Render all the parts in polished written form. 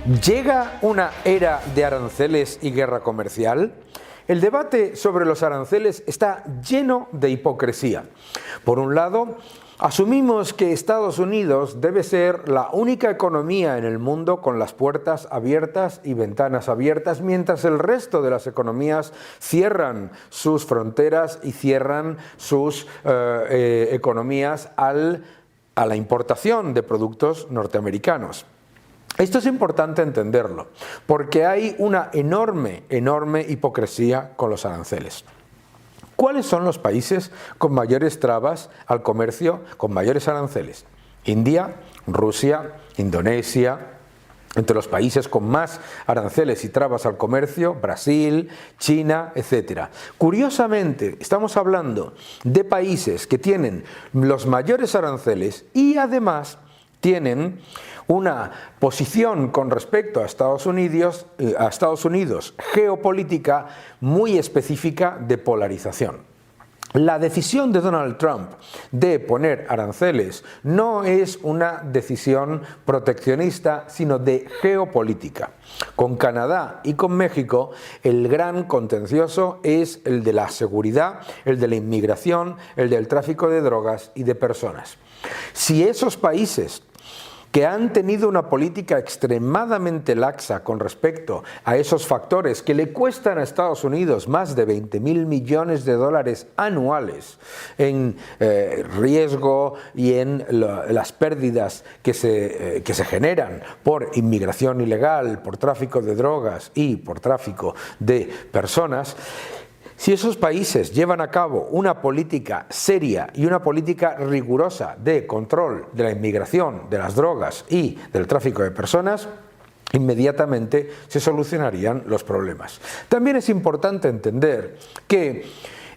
¿Llega una era de aranceles y guerra comercial? El debate sobre los aranceles está lleno de hipocresía. Por un lado, asumimos que Estados Unidos debe ser la única economía en el mundo con las puertas abiertas y ventanas abiertas, mientras el resto de las economías cierran sus fronteras y cierran sus economías a la importación de productos norteamericanos. Esto es importante entenderlo, porque hay una enorme hipocresía con los aranceles. ¿Cuáles son los países con mayores trabas al comercio, con mayores aranceles? India, Rusia, Indonesia. Entre los países con más aranceles y trabas al comercio, Brasil, China, etc. Curiosamente, estamos hablando de países que tienen los mayores aranceles y además tienen una posición con respecto a Estados Unidos geopolítica muy específica de polarización. La decisión de Donald Trump de poner aranceles no es una decisión proteccionista, sino de geopolítica. Con Canadá y con México, el gran contencioso es el de la seguridad, el de la inmigración, el del tráfico de drogas y de personas. Si esos países que han tenido una política extremadamente laxa con respecto a esos factores que le cuestan a Estados Unidos más de 20.000 millones de dólares anuales en riesgo y en las pérdidas que se generan por inmigración ilegal, por tráfico de drogas y por tráfico de personas. Si esos países llevan a cabo una política seria y una política rigurosa de control de la inmigración, de las drogas y del tráfico de personas, inmediatamente se solucionarían los problemas. También es importante entender que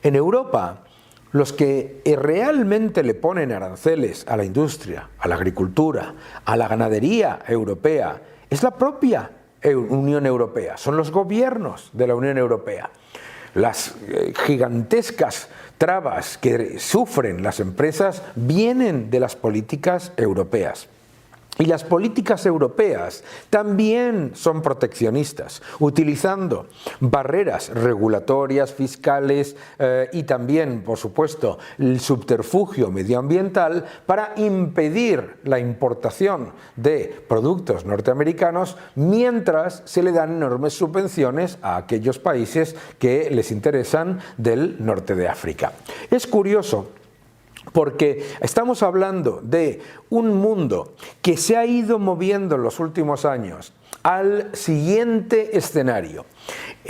en Europa los que realmente le ponen aranceles a la industria, a la agricultura, a la ganadería europea, es la propia Unión Europea, son los gobiernos de la Unión Europea. Las gigantescas trabas que sufren las empresas vienen de las políticas europeas. Y las políticas europeas también son proteccionistas, utilizando barreras regulatorias, fiscales y también, por supuesto, el subterfugio medioambiental para impedir la importación de productos norteamericanos mientras se le dan enormes subvenciones a aquellos países que les interesan del norte de África. Es curioso, porque estamos hablando de un mundo que se ha ido moviendo en los últimos años al siguiente escenario.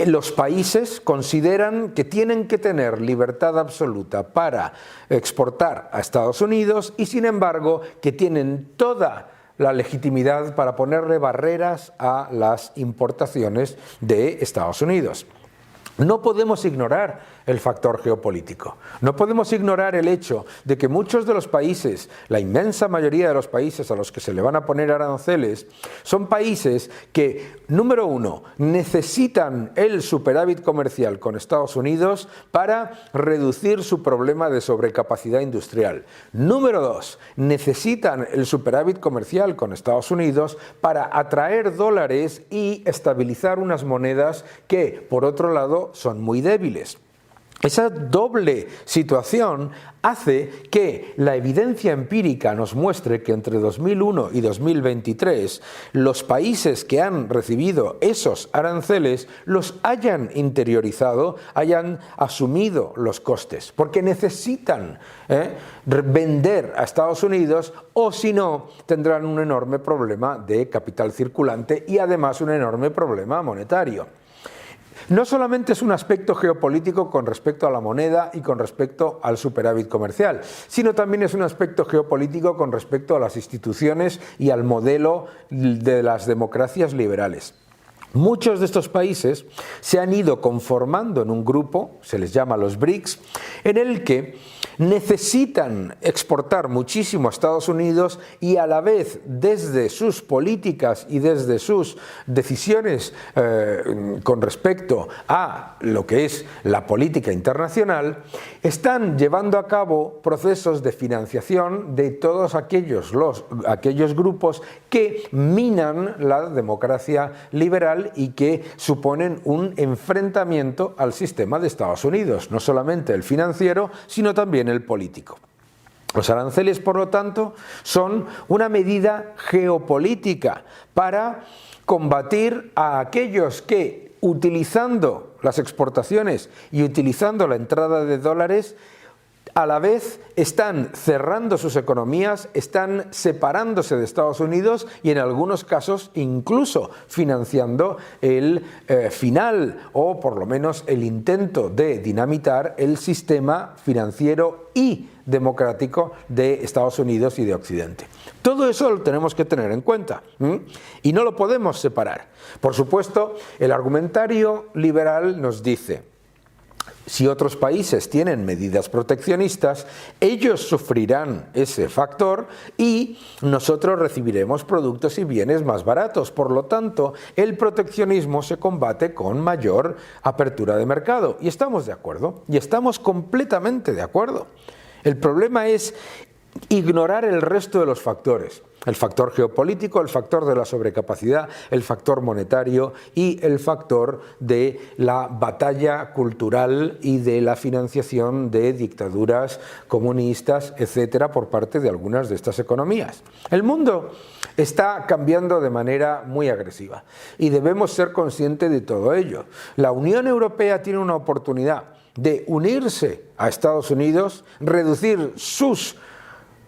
Los países consideran que tienen que tener libertad absoluta para exportar a Estados Unidos y, sin embargo, que tienen toda la legitimidad para ponerle barreras a las importaciones de Estados Unidos. No podemos ignorar el factor geopolítico. No podemos ignorar el hecho de que muchos de los países, la inmensa mayoría de los países a los que se le van a poner aranceles, son países que, número uno, necesitan el superávit comercial con Estados Unidos para reducir su problema de sobrecapacidad industrial. Número dos, necesitan el superávit comercial con Estados Unidos para atraer dólares y estabilizar unas monedas que, por otro lado, son muy débiles. Esa doble situación hace que la evidencia empírica nos muestre que entre 2001 y 2023 los países que han recibido esos aranceles los hayan interiorizado, hayan asumido los costes, porque necesitan vender a Estados Unidos o si no tendrán un enorme problema de capital circulante y además un enorme problema monetario. No solamente es un aspecto geopolítico con respecto a la moneda y con respecto al superávit comercial, sino también es un aspecto geopolítico con respecto a las instituciones y al modelo de las democracias liberales. Muchos de estos países se han ido conformando en un grupo, se les llama los BRICS, en el que necesitan exportar muchísimo a Estados Unidos y a la vez desde sus políticas y desde sus decisiones con respecto a lo que es la política internacional, están llevando a cabo procesos de financiación de todos aquellos grupos que minan la democracia liberal y que suponen un enfrentamiento al sistema de Estados Unidos, no solamente el financiero, sino también el político. Los aranceles, por lo tanto, son una medida geopolítica para combatir a aquellos que, utilizando las exportaciones y utilizando la entrada de dólares, a la vez están cerrando sus economías, están separándose de Estados Unidos y en algunos casos incluso financiando el final o por lo menos el intento de dinamitar el sistema financiero y democrático de Estados Unidos y de Occidente. Todo eso lo tenemos que tener en cuenta y no lo podemos separar. Por supuesto, el argumentario liberal nos dice: si otros países tienen medidas proteccionistas, ellos sufrirán ese factor y nosotros recibiremos productos y bienes más baratos. Por lo tanto, el proteccionismo se combate con mayor apertura de mercado. Y estamos de acuerdo, y estamos completamente de acuerdo. El problema es ignorar el resto de los factores. El factor geopolítico, el factor de la sobrecapacidad, el factor monetario y el factor de la batalla cultural y de la financiación de dictaduras comunistas, etcétera, por parte de algunas de estas economías. El mundo está cambiando de manera muy agresiva y debemos ser conscientes de todo ello. La Unión Europea tiene una oportunidad de unirse a Estados Unidos, reducir sus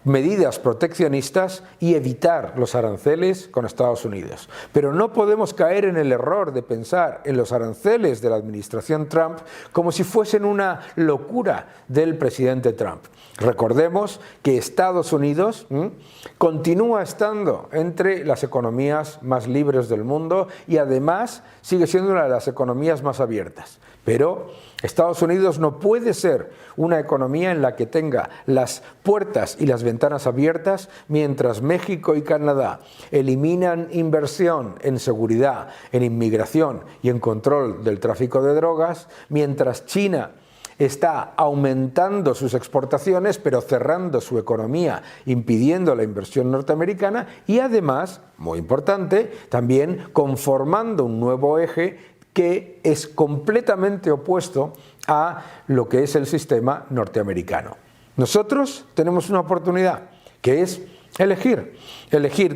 medidas proteccionistas y evitar los aranceles con Estados Unidos. Pero no podemos caer en el error de pensar en los aranceles de la administración Trump como si fuesen una locura del presidente Trump. Recordemos que Estados Unidos continúa estando entre las economías más libres del mundo y además sigue siendo una de las economías más abiertas. Pero Estados Unidos no puede ser una economía en la que tenga las puertas y las ventanas abiertas mientras México y Canadá eliminan inversión en seguridad, en inmigración y en control del tráfico de drogas, mientras China está aumentando sus exportaciones pero cerrando su economía, impidiendo la inversión norteamericana y además, muy importante, también conformando un nuevo eje que es completamente opuesto a lo que es el sistema norteamericano. Nosotros tenemos una oportunidad, que es elegir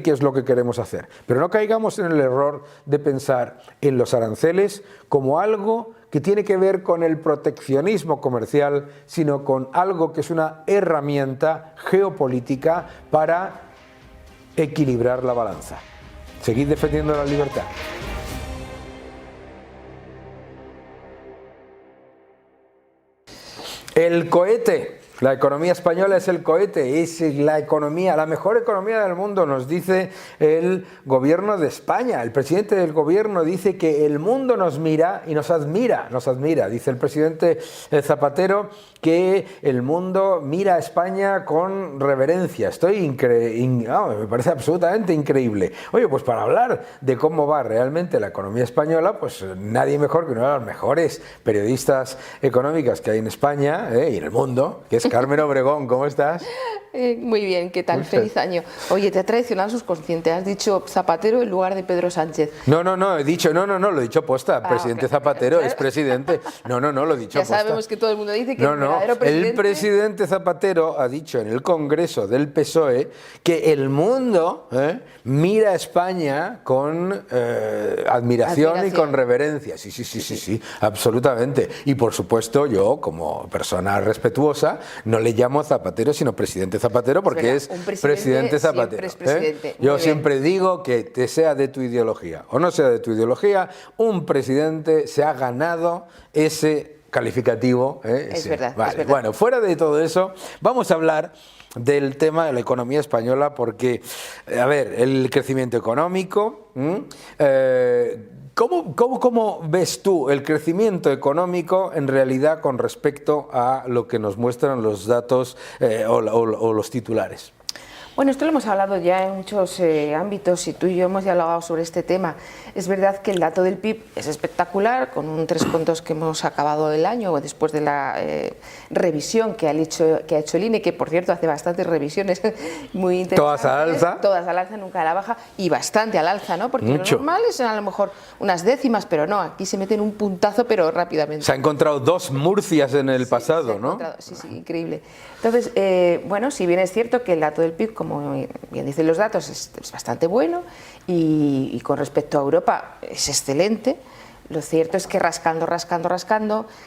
qué es lo que queremos hacer. Pero no caigamos en el error de pensar en los aranceles como algo que tiene que ver con el proteccionismo comercial, sino con algo que es una herramienta geopolítica para equilibrar la balanza. Seguid defendiendo la libertad. El cohete. La economía española es el cohete, es la economía, la mejor economía del mundo, nos dice el gobierno de España. El presidente del gobierno dice que el mundo nos mira y nos admira. Dice el presidente Zapatero que el mundo mira a España con reverencia. Me parece absolutamente increíble. Oye, pues para hablar de cómo va realmente la economía española, pues nadie mejor que una de las mejores periodistas económicas que hay en España y en el mundo, que es Carmen Obregón. ¿Cómo estás? Muy bien, ¿qué tal? Feliz año. Oye, te ha traicionado el subconsciente, has dicho Zapatero en lugar de Pedro Sánchez. No, lo he dicho posta, presidente Zapatero es presidente. No, lo he dicho posta. Ya sabemos que todo el mundo dice que el verdadero presidente... El presidente Zapatero ha dicho en el Congreso del PSOE que el mundo mira a España con admiración y con reverencia. Sí, absolutamente. Y por supuesto yo, como persona respetuosa, no le llamo Zapatero, sino presidente Zapatero, porque es presidente Zapatero. Siempre es presidente. Yo siempre digo que te sea de tu ideología o no sea de tu ideología, un presidente se ha ganado ese calificativo. Es verdad, vale. es verdad. Bueno, fuera de todo eso, vamos a hablar del tema de la economía española porque, a ver, el crecimiento económico ¿Cómo ves tú el crecimiento económico en realidad con respecto a lo que nos muestran los datos o los titulares? Bueno, esto lo hemos hablado ya en muchos ámbitos y tú y yo hemos dialogado sobre este tema. Es verdad que el dato del PIB es espectacular, con un 3,2 que hemos acabado el año después de la revisión que ha hecho el INE, que por cierto hace bastantes revisiones muy interesantes. ¿Todas al alza? Todas al alza, nunca a la baja, y bastante al alza, ¿no? Porque Mucho. lo normal es a lo mejor unas décimas, pero no, aquí se meten un puntazo, pero rápidamente. Se ha encontrado 2 Murcias en el pasado, ¿no? Sí, increíble. Entonces, bueno, si bien es cierto que el dato del PIB, como bien dicen los datos, es bastante bueno y con respecto a Europa es excelente, lo cierto es que rascando,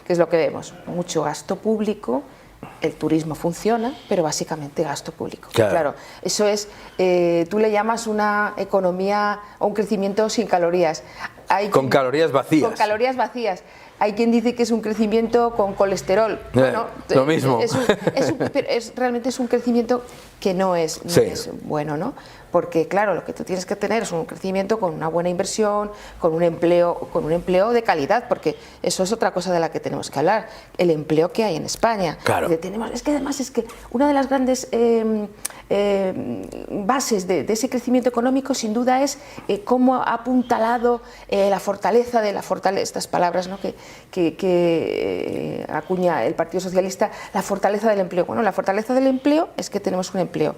¿qué es lo que vemos? Mucho gasto público, el turismo funciona, pero básicamente gasto público. Claro, eso es, tú le llamas una economía o un crecimiento sin calorías. Con calorías vacías. Con calorías vacías. Hay quien dice que es un crecimiento con colesterol. Bueno, lo mismo. Realmente es un crecimiento que no es bueno, ¿no? Porque claro, lo que tú tienes que tener es un crecimiento con una buena inversión, con un empleo de calidad, porque eso es otra cosa de la que tenemos que hablar, el empleo que hay en España. Claro. Es que además es que una de las grandes bases de ese crecimiento económico sin duda es cómo ha apuntalado la fortaleza de estas palabras, ¿no? que acuña el Partido Socialista, la fortaleza del empleo. Bueno, la fortaleza del empleo es que tenemos un empleo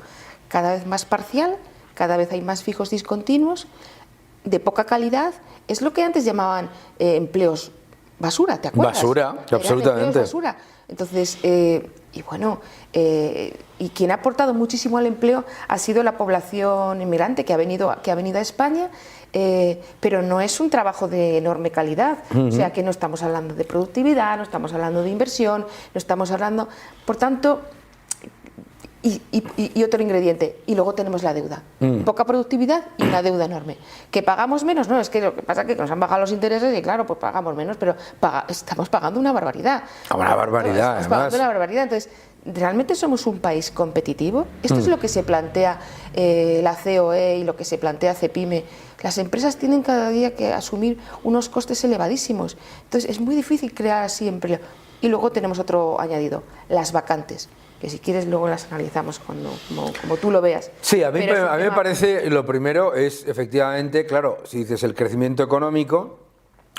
cada vez más parcial, cada vez hay más fijos discontinuos, de poca calidad, es lo que antes llamaban empleos basura, ¿te acuerdas? Basura, absolutamente. Basura. Entonces, y quien ha aportado muchísimo al empleo ha sido la población inmigrante que ha venido a España, pero no es un trabajo de enorme calidad, o sea que no estamos hablando de productividad, no estamos hablando de inversión, no estamos hablando, por tanto, y otro ingrediente, y luego tenemos la deuda, poca productividad y una deuda enorme, que pagamos menos, no, es que lo que pasa es que nos han bajado los intereses y claro, pues pagamos menos, pero estamos pagando una barbaridad. Una barbaridad, estamos pagando una barbaridad, entonces, ¿realmente somos un país competitivo? Esto es lo que se plantea la COE y lo que se plantea CEPIME. Las empresas tienen cada día que asumir unos costes elevadísimos, entonces es muy difícil crear así empleo. Y luego tenemos otro añadido, las vacantes, que si quieres luego las analizamos como tú lo veas. Sí, a mí me parece, lo primero es efectivamente, claro, si dices el crecimiento económico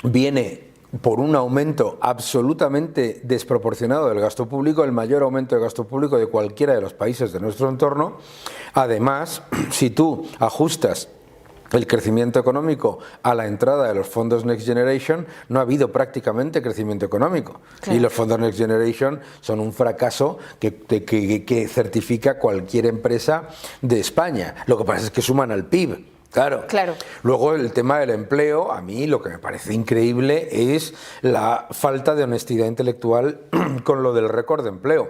viene por un aumento absolutamente desproporcionado del gasto público, el mayor aumento del gasto público de cualquiera de los países de nuestro entorno. Además, si tú ajustas el crecimiento económico a la entrada de los fondos Next Generation, no ha habido prácticamente crecimiento económico. Claro. Y los fondos Next Generation son un fracaso que certifica cualquier empresa de España. Lo que pasa es que suman al PIB. Claro. Luego el tema del empleo, a mí lo que me parece increíble es la falta de honestidad intelectual con lo del récord de empleo.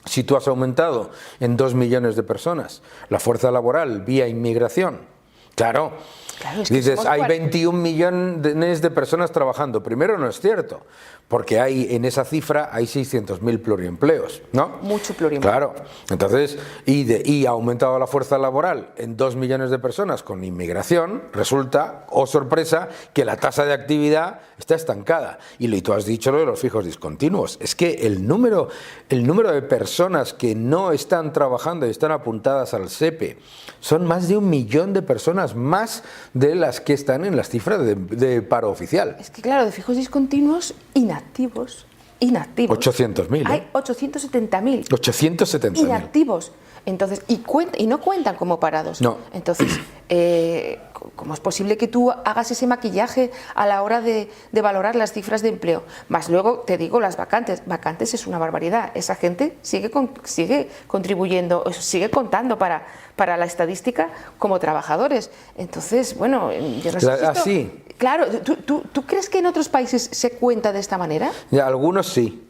Si tú has aumentado en 2 millones de personas la fuerza laboral vía inmigración, claro, es que dices, hay 21 millones de personas trabajando. Primero, no es cierto, porque en esa cifra hay 600.000 pluriempleos, ¿no? Mucho pluriempleo. Claro, entonces, y ha aumentado la fuerza laboral en 2 millones de personas con inmigración, resulta, oh sorpresa, que la tasa de actividad está estancada. Y tú has dicho lo de los fijos discontinuos. Es que el número de personas que no están trabajando y están apuntadas al SEPE son más de 1 millón de personas, más de las que están en las cifras de paro oficial. Es que claro, de fijos discontinuos inactivos. 800.000. Hay 870.000. 870.000. Inactivos. Entonces, y no cuentan como parados. No. Entonces, ¿cómo es posible que tú hagas ese maquillaje a la hora de valorar las cifras de empleo? Más luego, te digo, las vacantes. Vacantes es una barbaridad. Esa gente sigue contribuyendo, sigue contando para la estadística como trabajadores. Entonces, bueno, yo no sé si así. Claro, ¿tú crees que en otros países se cuenta de esta manera? Ya, algunos sí.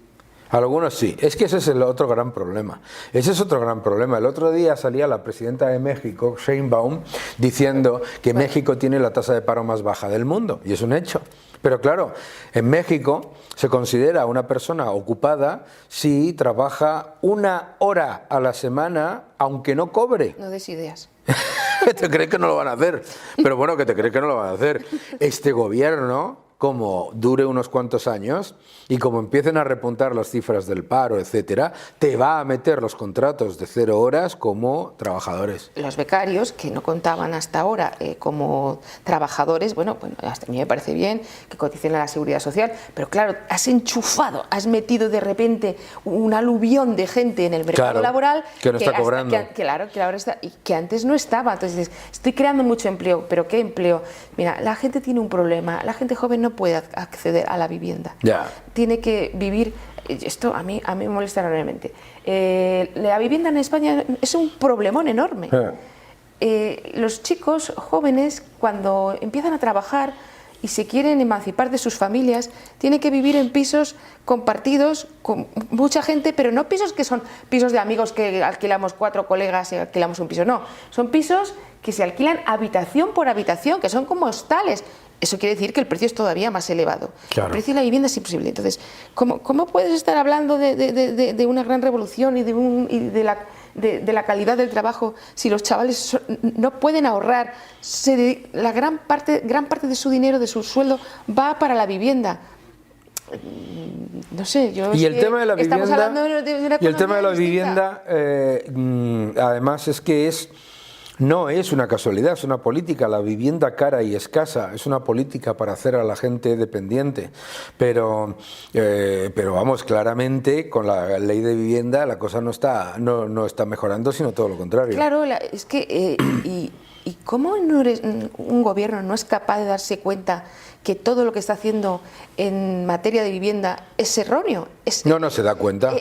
Algunos sí, es que ese es el otro gran problema. Ese es otro gran problema. El otro día salía la presidenta de México, Sheinbaum, diciendo que México tiene la tasa de paro más baja del mundo, y es un hecho. Pero claro, en México se considera una persona ocupada si trabaja 1 hora a la semana, aunque no cobre. No des ideas. ¿Que te crees que no lo van a hacer? Pero bueno, que te crees que no lo van a hacer. Este gobierno, como dure unos cuantos años y como empiecen a repuntar las cifras del paro, etcétera, te va a meter los contratos de 0 horas como trabajadores. Los becarios, que no contaban hasta ahora como trabajadores, bueno, hasta a mí me parece bien que coticen a la Seguridad Social, pero claro, has enchufado, has metido de repente un aluvión de gente en el mercado laboral que no está cobrando. Claro, que ahora está, y que antes no estaba. Entonces dices, estoy creando mucho empleo, pero ¿qué empleo? Mira, la gente tiene un problema, la gente joven no puede acceder a la vivienda. Ya. Tiene que vivir, esto a mí me molesta enormemente. La vivienda en España es un problemón enorme. Los chicos jóvenes, cuando empiezan a trabajar y se quieren emancipar de sus familias, tienen que vivir en pisos compartidos con mucha gente, pero no pisos que son pisos de amigos que alquilamos 4 colegas y alquilamos un piso, no, son pisos que se alquilan habitación por habitación, que son como hostales. Eso quiere decir que el precio es todavía más elevado. Claro. El precio de la vivienda es imposible. Entonces, ¿cómo puedes estar hablando de una gran revolución y de la calidad del trabajo si los chavales no pueden ahorrar? La gran parte de su dinero, de su sueldo, va para la vivienda. No sé, yo... Y el tema de la vivienda, estamos hablando de una y el tema de la distinta. vivienda, además es que no es una casualidad, es una política. La vivienda cara y escasa es una política para hacer a la gente dependiente. Pero vamos, claramente con la ley de vivienda la cosa no está mejorando, sino todo lo contrario. Claro, es que... ¿Y cómo un gobierno no es capaz de darse cuenta que todo lo que está haciendo en materia de vivienda es erróneo? No se da cuenta.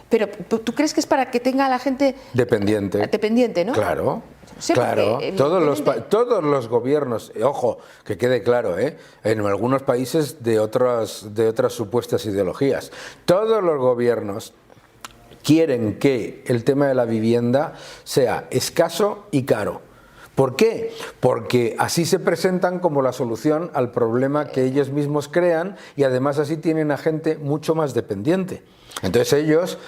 Pero ¿tú crees que es para que tenga a la gente dependiente, ¿no? Claro, sí, claro. Todos los gobiernos, ojo, que quede claro, en algunos países de otras supuestas ideologías, todos los gobiernos quieren que el tema de la vivienda sea escaso y caro. ¿Por qué? Porque así se presentan como la solución al problema que ellos mismos crean y además así tienen a gente mucho más dependiente. Entonces ellos,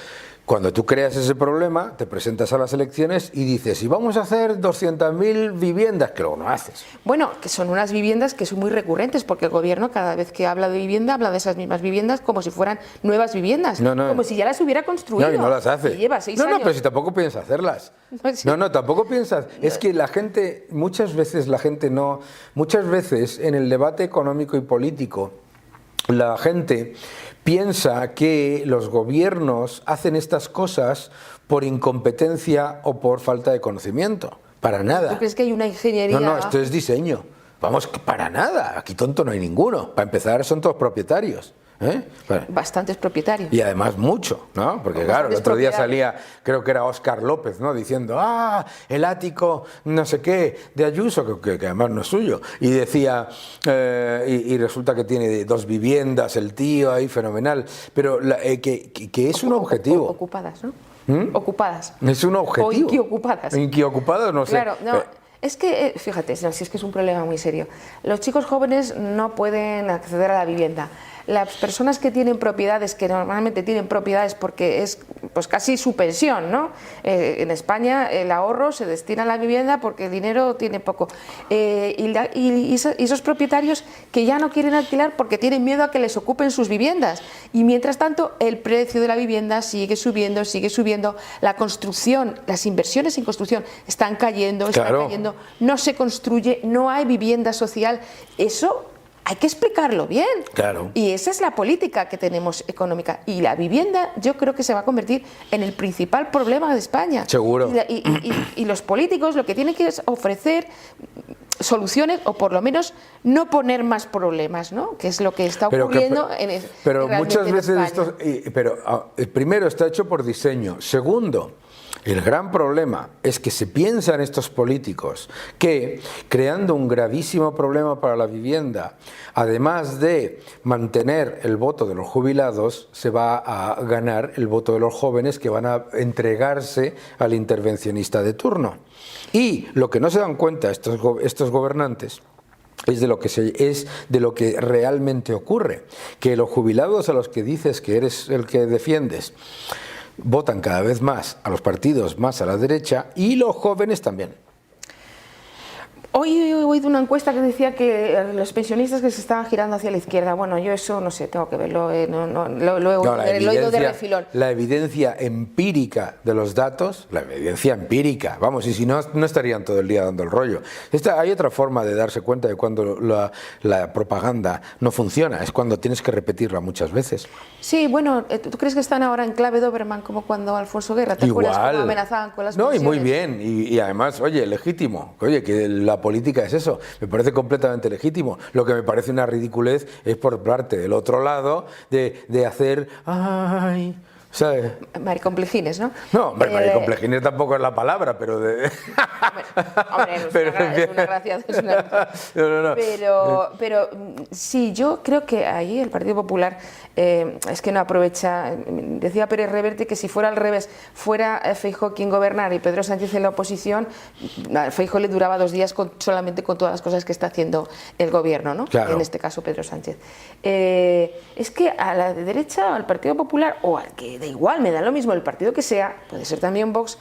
cuando tú creas ese problema, te presentas a las elecciones y dices, y vamos a hacer 200.000 viviendas, que luego no haces. Bueno, que son unas viviendas que son muy recurrentes, porque el gobierno cada vez que habla de vivienda, habla de esas mismas viviendas como si fueran nuevas viviendas, como si ya las hubiera construido. No, y no las hace. Y lleva 6 años. No, pero si tampoco piensas hacerlas. No, tampoco piensas. Es que la gente, muchas veces en el debate económico y político, la gente piensa que los gobiernos hacen estas cosas por incompetencia o por falta de conocimiento. Para nada. ¿Tú crees que hay una ingeniería? No, esto es diseño. Vamos, para nada. Aquí tonto no hay ninguno. Para empezar, son todos propietarios. Bastantes propietarios. Y además mucho, ¿no? Porque claro, el otro día salía, creo que era Óscar López, ¿no? Diciendo, el ático no sé qué de Ayuso, que además no es suyo. Y decía, y resulta que tiene 2 viviendas el tío ahí, fenomenal. Pero que es un objetivo. Ocupadas, ¿no? Ocupadas. Es un objetivo. O inquiocupadas. Inquiocupadas, no sé. Claro, no. Es que, fíjate, si es que es un problema muy serio. Los chicos jóvenes no pueden acceder a la vivienda. Las personas que tienen propiedades, que normalmente tienen propiedades porque es pues casi su pensión, ¿no? En España el ahorro se destina a la vivienda porque el dinero tiene poco. Y esos propietarios que ya no quieren alquilar porque tienen miedo a que les ocupen sus viviendas. Y mientras tanto el precio de la vivienda sigue subiendo, la construcción, las inversiones en construcción están cayendo, no se construye, no hay vivienda social. Eso hay que explicarlo bien. Claro. Y esa es la política que tenemos económica. Y la vivienda yo creo que se va a convertir en el principal problema de España. Seguro. Y los políticos lo que tienen que es ofrecer soluciones o por lo menos no poner más problemas, ¿no? Que es lo que está ocurriendo pero muchas veces esto... primero está hecho por diseño. Segundo, el gran problema es que se piensan estos políticos que, creando un gravísimo problema para la vivienda, además de mantener el voto de los jubilados, se va a ganar el voto de los jóvenes que van a entregarse al intervencionista de turno. Y lo que no se dan cuenta estos gobernantes es de lo que realmente ocurre, que los jubilados a los que dices que eres el que defiendes votan cada vez más a los partidos más a la derecha y los jóvenes también. Hoy he oído una encuesta que decía que los pensionistas que se estaban girando hacia la izquierda. Bueno, yo eso no sé, tengo que verlo, lo he oído de refilón. La evidencia empírica de los datos, la evidencia empírica, vamos, y si no, no estarían todo el día dando el rollo. Hay otra forma de darse cuenta de cuando la propaganda no funciona, es cuando tienes que repetirla muchas veces. Sí, bueno, ¿tú crees que están ahora en clave Doberman como cuando Alfonso Guerra? ¿Te acuerdas cómo amenazaban con las pensiones? No, y muy bien, y además, oye, legítimo, oye, que la política es eso, me parece completamente legítimo. Lo que me parece una ridiculez es por parte del otro lado de hacer, ay, ¿sabes? Maricomplejines, ¿no? No, hombre, maricomplejines tampoco es la palabra, pero de... Hombre, es una gracia. Es una gracia. No. Pero sí, yo creo que ahí el Partido Popular es que no aprovecha. Decía Pérez Reverte que si fuera al revés, fuera Feijóo quien gobernara y Pedro Sánchez en la oposición, a Feijóo le duraba 2 días solamente con todas las cosas que está haciendo el gobierno, ¿no? Claro. En este caso Pedro Sánchez. Es que a la derecha, al Partido Popular, o al que da igual, me da lo mismo el partido que sea, puede ser también Vox,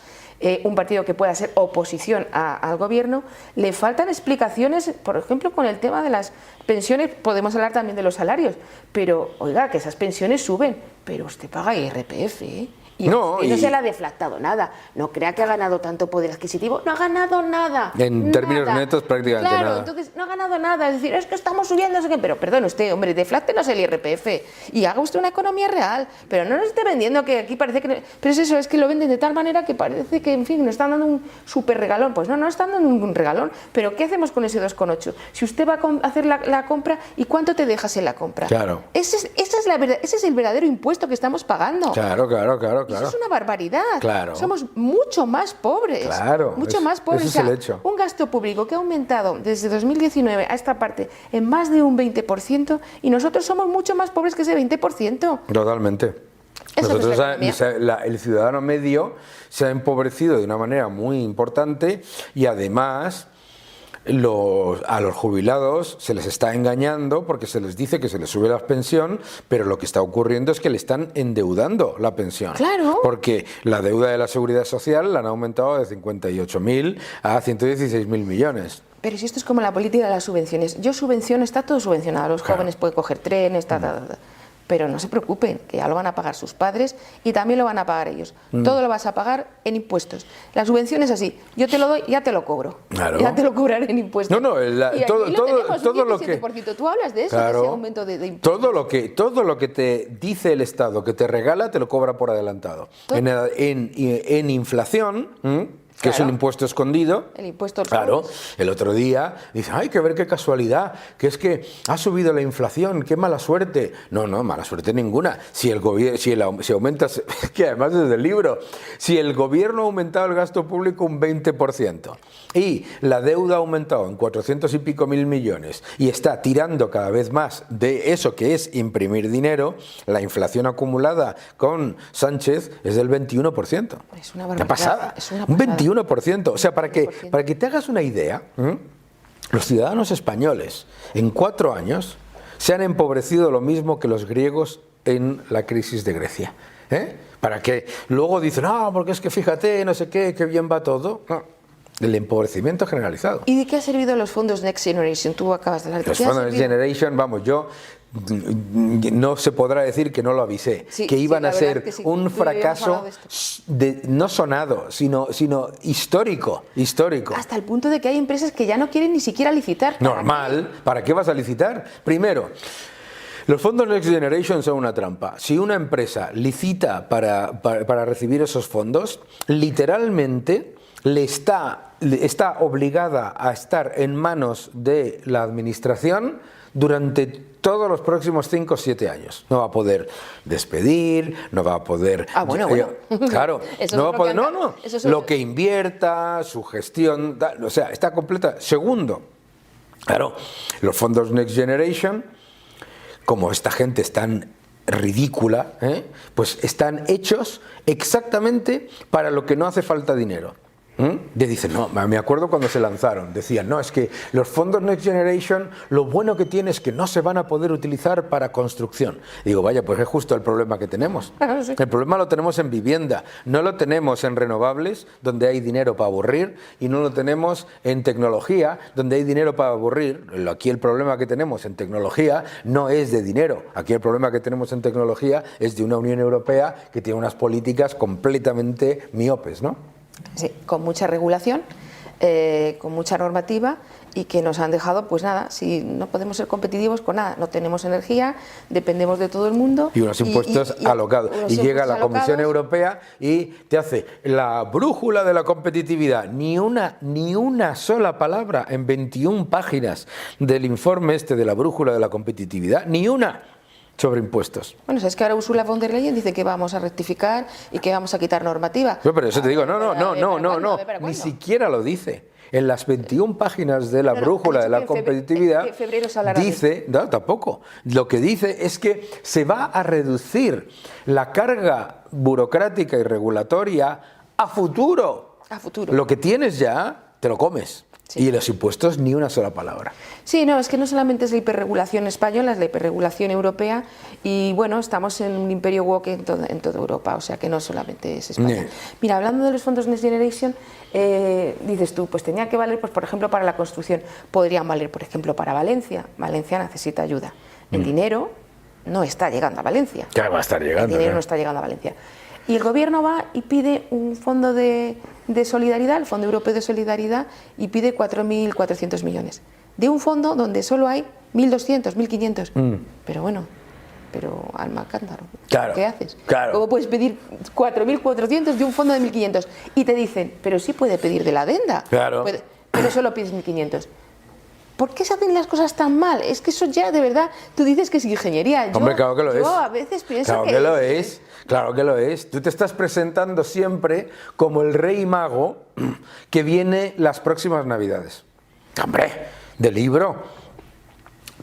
un partido que pueda ser oposición al gobierno, le faltan explicaciones, por ejemplo, con el tema de las pensiones. Podemos hablar también de los salarios, pero oiga, que esas pensiones suben, pero usted paga IRPF, ¿eh? Y no se le ha deflactado nada. No crea que ha ganado tanto poder adquisitivo. No ha ganado nada. En términos netos, prácticamente nada. Claro, entonces no ha ganado nada. Es decir, es que estamos subiendo, no sé qué. Pero perdón usted, hombre, defláctenos el IRPF y haga usted una economía real. Pero no nos esté vendiendo que aquí parece que... Pero es eso, es que lo venden de tal manera que parece que, en fin, nos están dando un súper regalón. Pues no están dando ningún regalón. Pero ¿qué hacemos con ese 2,8? Si usted va a hacer la compra, ¿y cuánto te dejas en la compra? Claro. Esa es la verdad, ese es el verdadero impuesto que estamos pagando. Claro. Eso es una barbaridad. Claro. Somos mucho más pobres. Claro. Mucho más pobres. Ese es el hecho. Un gasto público que ha aumentado desde 2019 a esta parte en más de un 20% y nosotros somos mucho más pobres que ese 20%. Totalmente. Nosotros, el ciudadano medio se ha empobrecido de una manera muy importante y además... a los jubilados se les está engañando porque se les dice que se les sube la pensión, pero lo que está ocurriendo es que le están endeudando la pensión. Claro. Porque la deuda de la Seguridad Social la han aumentado de 58.000 a 116.000 millones. Pero si esto es como la política de las subvenciones. Yo subvenciono, está todo subvencionado. Los jóvenes pueden coger trenes, pero no se preocupen, que ya lo van a pagar sus padres y también lo van a pagar ellos. Todo lo vas a pagar en impuestos. La subvención es así, yo te lo doy, ya te lo cobro. Claro. Ya te lo cobraré en impuestos. Todo lo que... Tú hablas de eso, claro, de ese aumento de impuestos. Todo lo que te dice el Estado que te regala, te lo cobra por adelantado. En inflación... que es un impuesto escondido. El impuesto. Claro, el otro día dice, ay, que ver qué casualidad, que es que ha subido la inflación, qué mala suerte. No, mala suerte ninguna. Si aumenta, que además desde el libro, si el gobierno ha aumentado el gasto público un 20% y la deuda ha aumentado en 400 y pico mil millones y está tirando cada vez más de eso que es imprimir dinero, la inflación acumulada con Sánchez es del 21%. Es una barbaridad. Pasada. Es una un pasada. 21%. O sea, para que te hagas una idea, los ciudadanos españoles en 4 años se han empobrecido lo mismo que los griegos en la crisis de Grecia. Para que luego dicen, no, porque es que fíjate, no sé qué bien va todo. No. El empobrecimiento generalizado. ¿Y de qué ha servido los fondos Next Generation? Tú acabas de hablar. Los fondos Next Generation, vamos, yo no se podrá decir que no lo avisé, que iban a ser un fracaso no sonado, sino histórico. Hasta el punto de que hay empresas que ya no quieren ni siquiera licitar. Normal, ¿para qué vas a licitar? Primero, los fondos Next Generation son una trampa. Si una empresa licita para recibir esos fondos, literalmente está obligada a estar en manos de la administración durante todos los próximos 5 o 7 años. No va a poder despedir, no va a poder... Bueno. Claro, no va a poder... Lo que invierta, su gestión, o sea, está completa. Segundo, claro, los fondos Next Generation, como esta gente es tan ridícula, pues están hechos exactamente para lo que no hace falta dinero. Dicen, no, me acuerdo cuando se lanzaron, decían, no, es que los fondos Next Generation, lo bueno que tiene es que no se van a poder utilizar para construcción. Digo, vaya, pues es justo el problema que tenemos. Sí. El problema lo tenemos en vivienda, no lo tenemos en renovables, donde hay dinero para aburrir, y no lo tenemos en tecnología, donde hay dinero para aburrir. Aquí el problema que tenemos en tecnología no es de dinero, aquí el problema que tenemos en tecnología es de una Unión Europea que tiene unas políticas completamente miopes, ¿no? Sí, con mucha regulación, con mucha normativa y que nos han dejado, pues nada, si no podemos ser competitivos con nada, no tenemos energía, dependemos de todo el mundo. Y unos impuestos alocados. Y llega la Comisión Europea y te hace la brújula de la competitividad. Ni una sola palabra en 21 páginas del informe este de la brújula de la competitividad, ni una sobre impuestos. Bueno, sabes que ahora Ursula von der Leyen dice que vamos a rectificar y que vamos a quitar normativa. Pero eso te digo, no, ni siquiera lo dice. En las 21 páginas de la brújula de la competitividad dice, no, tampoco. Lo que dice es que se va a reducir la carga burocrática y regulatoria a futuro. A futuro. Lo que tienes ya, te lo comes. Sí. Y los impuestos ni una sola palabra. Sí, no, es que no solamente es la hiperregulación española, es la hiperregulación europea y bueno, estamos en un imperio woke en toda Europa, o sea que no solamente es España. Mira, hablando de los fondos Next Generation, dices tú, pues tenía que valer, pues por ejemplo, para la construcción, podrían valer, por ejemplo, para Valencia. Valencia necesita ayuda. El dinero no está llegando a Valencia. Ya va a estar llegando. El dinero no está llegando a Valencia. Y el gobierno va y pide un fondo de solidaridad, el Fondo Europeo de Solidaridad, y pide 4.400 millones. De un fondo donde solo hay 1.200, 1.500. Pero bueno, Alma Cántaro, claro, ¿qué haces? Claro. ¿Cómo puedes pedir 4.400 de un fondo de 1.500? Y te dicen, pero sí puede pedir de la adenda. Claro. Pero solo pides 1.500. ¿Por qué se hacen las cosas tan mal? Es que eso ya, de verdad, tú dices que es ingeniería. Hombre, claro que lo es. Yo a veces pienso claro que lo es. Claro que lo es. Tú te estás presentando siempre como el rey mago que viene las próximas Navidades. Hombre, de libro.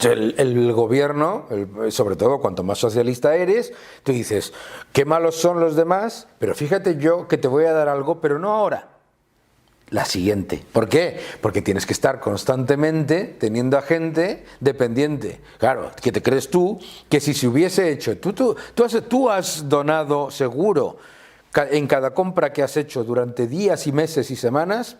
El gobierno, sobre todo cuanto más socialista eres, tú dices, qué malos son los demás, pero fíjate yo que te voy a dar algo, pero no ahora. La siguiente. ¿Por qué? Porque tienes que estar constantemente teniendo a gente dependiente. Claro, ¿qué te crees tú? Que si se hubiese hecho, tú has donado seguro en cada compra que has hecho durante días y meses y semanas,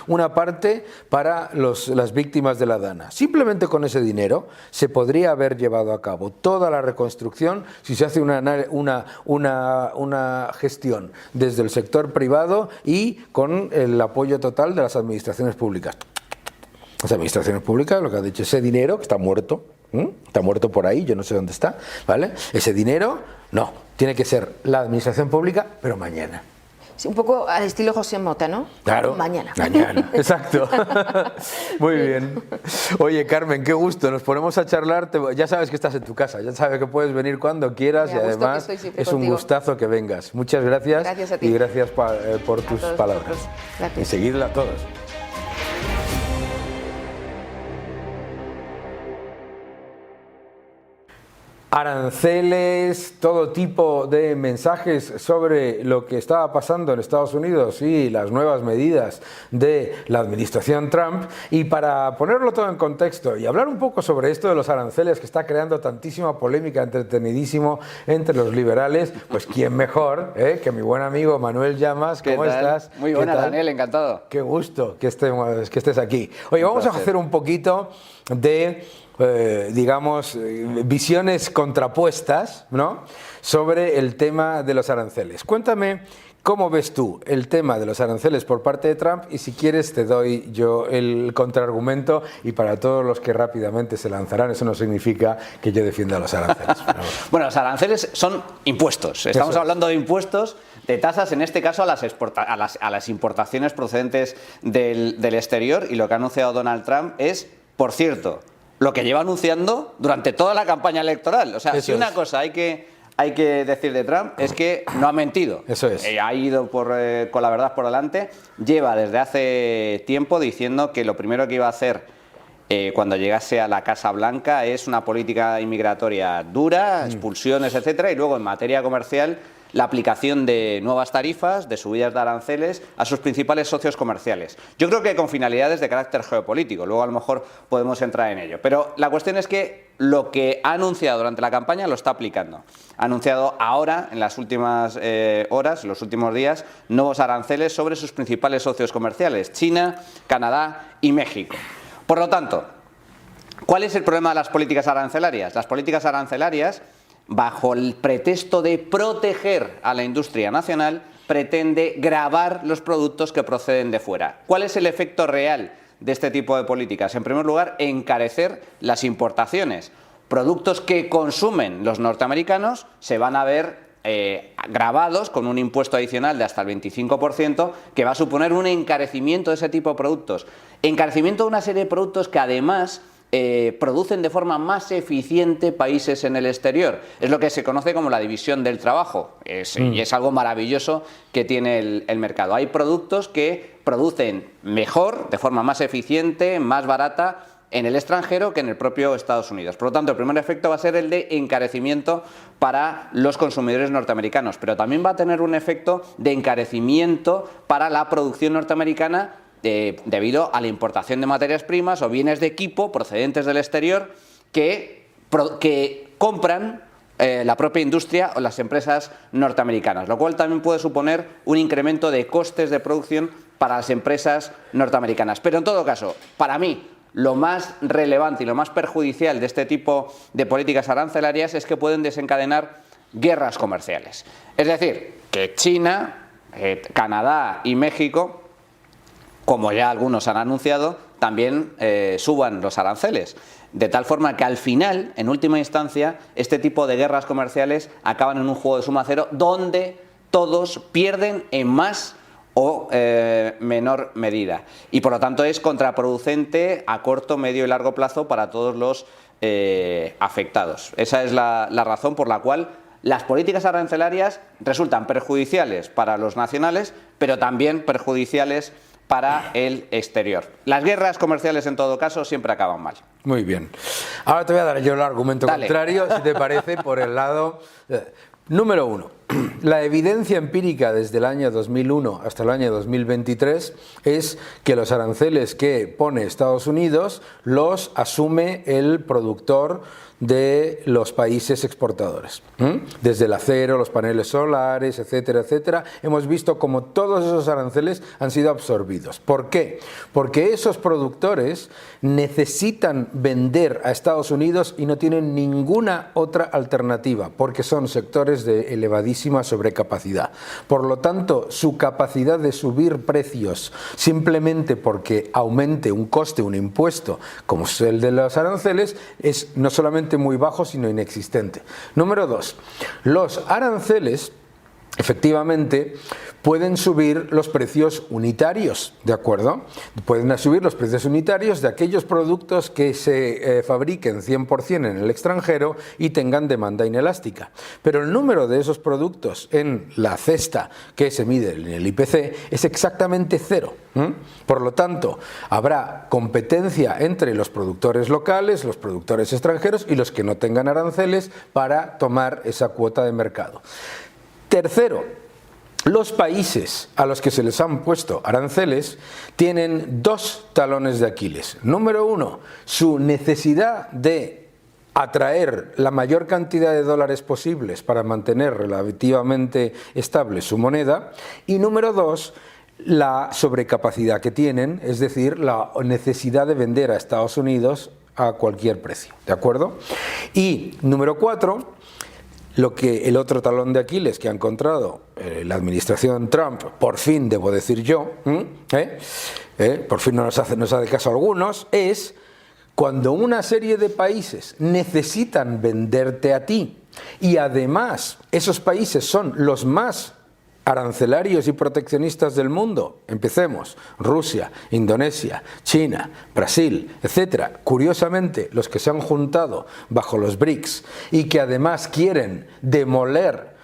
una parte para las víctimas de la Dana. Simplemente con ese dinero se podría haber llevado a cabo toda la reconstrucción si se hace una gestión desde el sector privado y con el apoyo total de las administraciones públicas. Las administraciones públicas, lo que ha dicho, ese dinero que está muerto por ahí, yo no sé dónde está, ¿vale? Ese dinero, no, tiene que ser la administración pública, pero mañana. Sí, un poco al estilo José Mota, ¿no? Claro. Mañana. Mañana, exacto. Muy bien. Oye, Carmen, qué gusto. Nos ponemos a charlar. Ya sabes que estás en tu casa, ya sabes que puedes venir cuando quieras y además es un gustazo que vengas. Muchas gracias. Gracias a ti. Y gracias por tus palabras. Gracias. Y seguidla a todos. Aranceles, todo tipo de mensajes sobre lo que estaba pasando en Estados Unidos y las nuevas medidas de la administración Trump. Y para ponerlo todo en contexto y hablar un poco sobre esto de los aranceles que está creando tantísima polémica, entretenidísimo entre los liberales, pues quién mejor que mi buen amigo Manuel Llamas. ¿Cómo estás? Muy buena, Daniel, encantado. Qué gusto que estés aquí. Oye, vamos a hacer un poquito de digamos, visiones contrapuestas, ¿no?, sobre el tema de los aranceles. Cuéntame cómo ves tú el tema de los aranceles por parte de Trump y si quieres te doy yo el contraargumento y para todos los que rápidamente se lanzarán, eso no significa que yo defienda los aranceles. Bueno, los aranceles son impuestos. Estamos hablando de impuestos, de tasas, en este caso a las importaciones procedentes del exterior, y lo que ha anunciado Donald Trump es, por cierto, lo que lleva anunciando durante toda la campaña electoral. O sea, si una cosa hay que decir de Trump es que no ha mentido. Eso es. Ha ido con la verdad por delante. Lleva desde hace tiempo diciendo que lo primero que iba a hacer cuando llegase a la Casa Blanca es una política inmigratoria dura, expulsiones, etcétera, y luego en materia comercial la aplicación de nuevas tarifas, de subidas de aranceles a sus principales socios comerciales. Yo creo que con finalidades de carácter geopolítico, luego a lo mejor podemos entrar en ello. Pero la cuestión es que lo que ha anunciado durante la campaña lo está aplicando. Ha anunciado ahora, en las últimas horas, en los últimos días, nuevos aranceles sobre sus principales socios comerciales, China, Canadá y México. Por lo tanto, ¿cuál es el problema de las políticas arancelarias? Las políticas arancelarias, bajo el pretexto de proteger a la industria nacional, pretende gravar los productos que proceden de fuera. ¿Cuál es el efecto real de este tipo de políticas? En primer lugar, encarecer las importaciones. Productos que consumen los norteamericanos se van a ver gravados con un impuesto adicional de hasta el 25%, que va a suponer un encarecimiento de ese tipo de productos. Encarecimiento de una serie de productos que además producen de forma más eficiente países en el exterior. Es lo que se conoce como la división del trabajo. Y es algo maravilloso que tiene el mercado. Hay productos que producen mejor, de forma más eficiente, más barata, en el extranjero que en el propio Estados Unidos. Por lo tanto, el primer efecto va a ser el de encarecimiento para los consumidores norteamericanos, pero también va a tener un efecto de encarecimiento para la producción norteamericana debido a la importación de materias primas o bienes de equipo procedentes del exterior que compran la propia industria o las empresas norteamericanas, lo cual también puede suponer un incremento de costes de producción para las empresas norteamericanas. Pero en todo caso, para mí, lo más relevante y lo más perjudicial de este tipo de políticas arancelarias es que pueden desencadenar guerras comerciales. Es decir, que China, Canadá y México, como ya algunos han anunciado, también suban los aranceles. De tal forma que al final, en última instancia, este tipo de guerras comerciales acaban en un juego de suma cero donde todos pierden en más o menor medida. Y por lo tanto es contraproducente a corto, medio y largo plazo para todos los afectados. Esa es la razón por la cual las políticas arancelarias resultan perjudiciales para los nacionales, pero también perjudiciales para el exterior. Las guerras comerciales, en todo caso, siempre acaban mal. Muy bien. Ahora te voy a dar yo el argumento Dale. contrario, si te parece, por el lado... Número 1. La evidencia empírica desde el año 2001 hasta el año 2023 es que los aranceles que pone Estados Unidos los asume el productor de los países exportadores. Desde el acero, los paneles solares, etcétera, etcétera, hemos visto como todos esos aranceles han sido absorbidos. ¿Por qué? Porque esos productores necesitan vender a Estados Unidos y no tienen ninguna otra alternativa, porque son sectores de elevadísima sobrecapacidad. Por lo tanto, su capacidad de subir precios simplemente porque aumente un coste, un impuesto, como es el de los aranceles, es no solamente muy bajo, sino inexistente. Número 2. Los aranceles efectivamente pueden subir los precios unitarios, ¿de acuerdo? Pueden subir los precios unitarios de aquellos productos que se fabriquen 100% en el extranjero y tengan demanda inelástica. Pero el número de esos productos en la cesta que se mide en el IPC es exactamente 0. Por lo tanto, habrá competencia entre los productores locales, los productores extranjeros y los que no tengan aranceles para tomar esa cuota de mercado. Tercero, los países a los que se les han puesto aranceles tienen dos talones de Aquiles. Número 1, su necesidad de atraer la mayor cantidad de dólares posibles para mantener relativamente estable su moneda. Y número 2, la sobrecapacidad que tienen, es decir, la necesidad de vender a Estados Unidos a cualquier precio. ¿De acuerdo? Y número 4, el otro talón de Aquiles que ha encontrado la administración Trump, por fin debo decir yo, por fin no nos hace caso a algunos, es cuando una serie de países necesitan venderte a ti y además esos países son los más arancelarios y proteccionistas del mundo. Empecemos: Rusia, Indonesia, China, Brasil, etcétera. Curiosamente, los que se han juntado bajo los BRICS y que además quieren demoler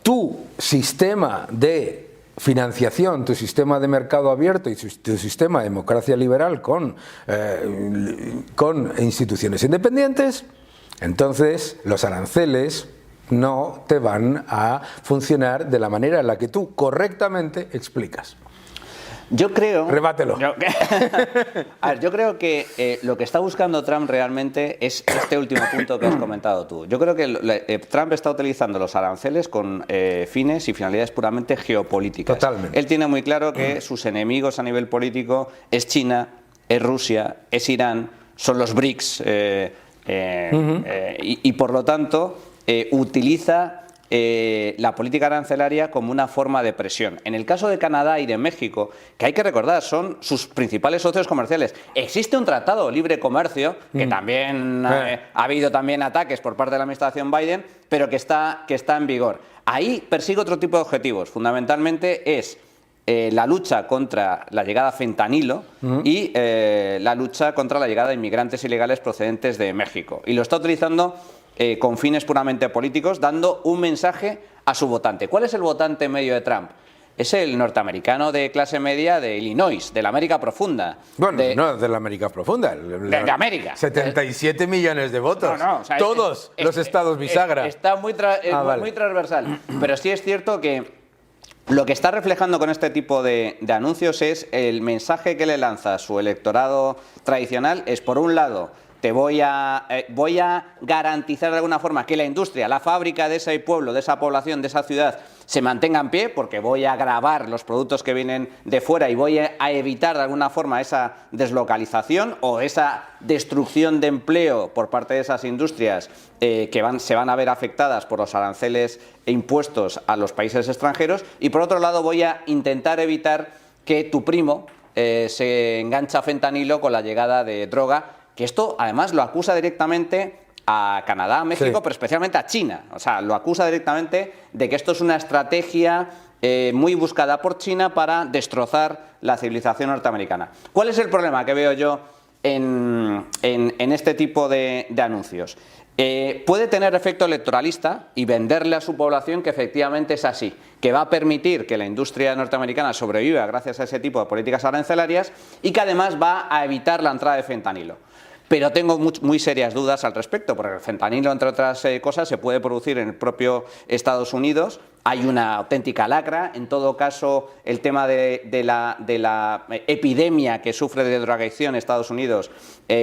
tu sistema de financiación, tu sistema de mercado abierto y tu sistema de democracia liberal con instituciones independientes, entonces los aranceles no te van a funcionar de la manera en la que tú correctamente explicas. Yo creo... Rebátelo. A ver, yo creo que lo que está buscando Trump realmente es este último punto que has comentado tú. Yo creo que Trump está utilizando los aranceles con fines y finalidades puramente geopolíticas. Totalmente. Él tiene muy claro que sus enemigos a nivel político es China, es Rusia, es Irán, son los BRICS y por lo tanto utiliza la política arancelaria como una forma de presión. En el caso de Canadá y de México, que hay que recordar, son sus principales socios comerciales. Existe un tratado de libre comercio, que también ha habido también ataques por parte de la administración Biden, pero que está en vigor. Ahí persigue otro tipo de objetivos. Fundamentalmente es la lucha contra la llegada de fentanilo y la lucha contra la llegada de inmigrantes ilegales procedentes de México. Y lo está utilizando con fines puramente políticos, dando un mensaje a su votante. ¿Cuál es el votante medio de Trump? Es el norteamericano de clase media de Illinois, de la América profunda. Bueno, no de la América profunda. De América. 77 millones de votos. No, o sea, todos los estados bisagra. Está muy transversal. Pero sí es cierto que lo que está reflejando con este tipo de anuncios es el mensaje que le lanza a su electorado tradicional. Es, por un lado, te voy a garantizar de alguna forma que la industria, la fábrica de ese pueblo, de esa población, de esa ciudad, se mantenga en pie, porque voy a gravar los productos que vienen de fuera y voy a evitar de alguna forma esa deslocalización o esa destrucción de empleo por parte de esas industrias que se van a ver afectadas por los aranceles e impuestos a los países extranjeros. Y por otro lado voy a intentar evitar que tu primo se engancha fentanilo con la llegada de droga, que esto además lo acusa directamente a Canadá, a México, pero especialmente a China. O sea, lo acusa directamente de que esto es una estrategia muy buscada por China para destrozar la civilización norteamericana. ¿Cuál es el problema que veo yo en este tipo de anuncios? Puede tener efecto electoralista y venderle a su población que efectivamente es así, que va a permitir que la industria norteamericana sobreviva gracias a ese tipo de políticas arancelarias y que además va a evitar la entrada de fentanilo. Pero tengo muy serias dudas al respecto, porque el fentanilo, entre otras cosas, se puede producir en el propio Estados Unidos. Hay una auténtica lacra. En todo caso, el tema de la epidemia que sufre de drogadicción en Estados Unidos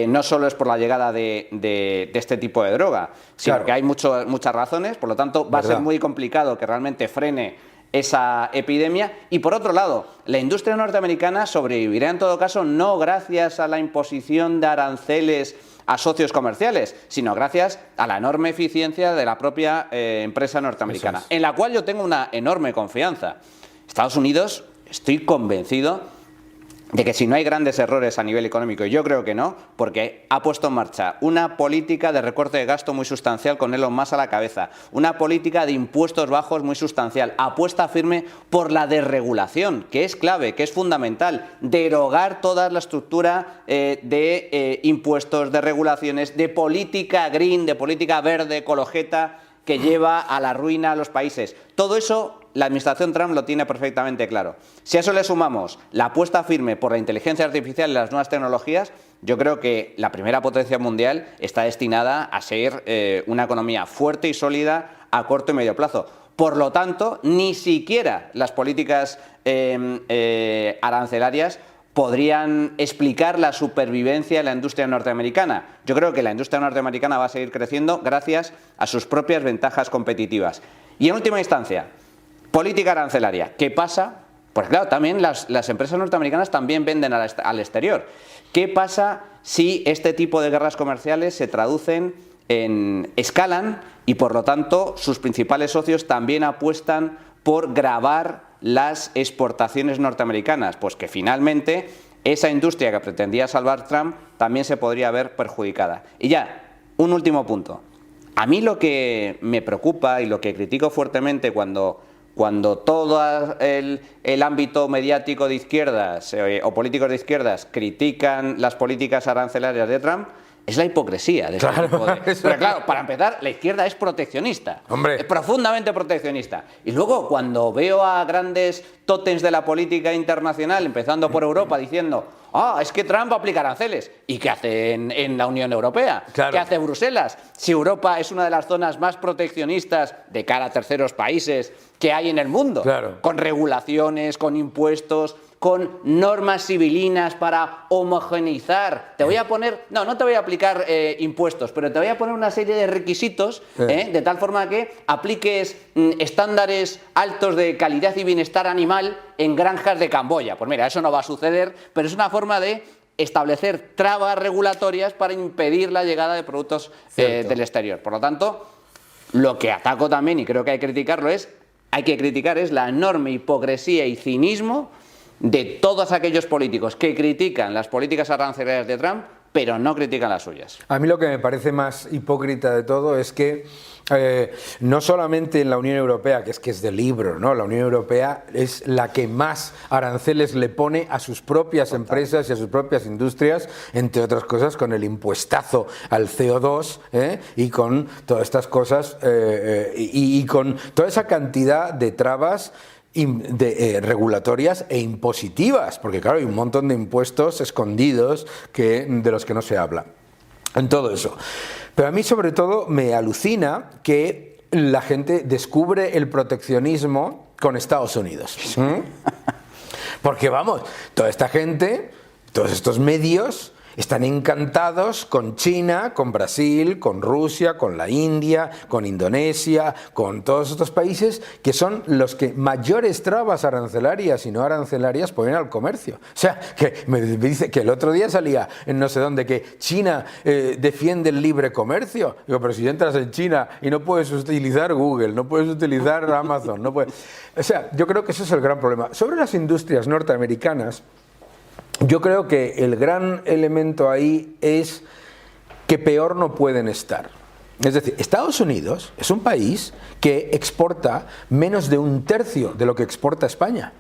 no solo es por la llegada de este tipo de droga, sino que hay muchas razones. Por lo tanto, va a ser muy complicado que realmente frene esa epidemia. Y por otro lado, la industria norteamericana sobrevivirá en todo caso no gracias a la imposición de aranceles a socios comerciales, sino gracias a la enorme eficiencia de la propia empresa norteamericana, en la cual yo tengo una enorme confianza. Estados Unidos, estoy convencido de que si no hay grandes errores a nivel económico, yo creo que no, porque ha puesto en marcha una política de recorte de gasto muy sustancial con Elon Musk a la cabeza, una política de impuestos bajos muy sustancial, apuesta firme por la desregulación, que es clave, que es fundamental, derogar toda la estructura de impuestos, de regulaciones, de política green, de política verde, ecologeta, que lleva a la ruina a los países. Todo eso la administración Trump lo tiene perfectamente claro. Si a eso le sumamos la apuesta firme por la inteligencia artificial y las nuevas tecnologías, yo creo que la primera potencia mundial está destinada a ser una economía fuerte y sólida a corto y medio plazo. Por lo tanto, ni siquiera las políticas arancelarias podrían explicar la supervivencia de la industria norteamericana. Yo creo que la industria norteamericana va a seguir creciendo gracias a sus propias ventajas competitivas. Y en última instancia, política arancelaria. ¿Qué pasa? Pues claro, también las empresas norteamericanas también venden al exterior. ¿Qué pasa si este tipo de guerras comerciales se traducen escalan y por lo tanto sus principales socios también apuestan por gravar las exportaciones norteamericanas? Pues que finalmente esa industria que pretendía salvar Trump también se podría ver perjudicada. Y ya, un último punto. A mí lo que me preocupa y lo que critico fuertemente cuando todo el ámbito mediático de izquierdas o políticos de izquierdas critican las políticas arancelarias de Trump es la hipocresía de ese tipo de... Pero claro, para empezar, la izquierda es proteccionista. Hombre. Es profundamente proteccionista. Y luego, cuando veo a grandes tótems de la política internacional, empezando por Europa, diciendo: es que Trump aplica aranceles. ¿Y qué hace en la Unión Europea? Claro. ¿Qué hace Bruselas? Si Europa es una de las zonas más proteccionistas de cara a terceros países que hay en el mundo, Claro. con regulaciones, con impuestos, con normas civilinas para homogeneizar. Te voy a poner, no te voy a aplicar impuestos, pero te voy a poner una serie de requisitos de tal forma que apliques estándares altos de calidad y bienestar animal en granjas de Camboya. Pues mira, eso no va a suceder, pero es una forma de establecer trabas regulatorias para impedir la llegada de productos del exterior. Por lo tanto, lo que ataco también, y creo que hay que criticar, es la enorme hipocresía y cinismo de todos aquellos políticos que critican las políticas arancelarias de Trump, pero no critican las suyas. A mí lo que me parece más hipócrita de todo es que no solamente en la Unión Europea, que es de libro, ¿no? La Unión Europea es la que más aranceles le pone a sus propias empresas y a sus propias industrias, entre otras cosas con el impuestazo al CO2 y con todas estas cosas y con toda esa cantidad de trabas regulatorias e impositivas, porque claro, hay un montón de impuestos escondidos de los que no se habla en todo eso. Pero a mí sobre todo me alucina que la gente descubre el proteccionismo con Estados Unidos. Porque vamos, toda esta gente, todos estos medios están encantados con China, con Brasil, con Rusia, con la India, con Indonesia, con todos estos países que son los que mayores trabas arancelarias y no arancelarias ponen al comercio. O sea, que me dice que el otro día salía en no sé dónde que China defiende el libre comercio. Digo, pero si entras en China y no puedes utilizar Google, no puedes utilizar Amazon, no puedes... O sea, yo creo que ese es el gran problema. Sobre las industrias norteamericanas, yo creo que el gran elemento ahí es que peor no pueden estar. Es decir, Estados Unidos es un país que exporta menos de 1/3 de lo que exporta España,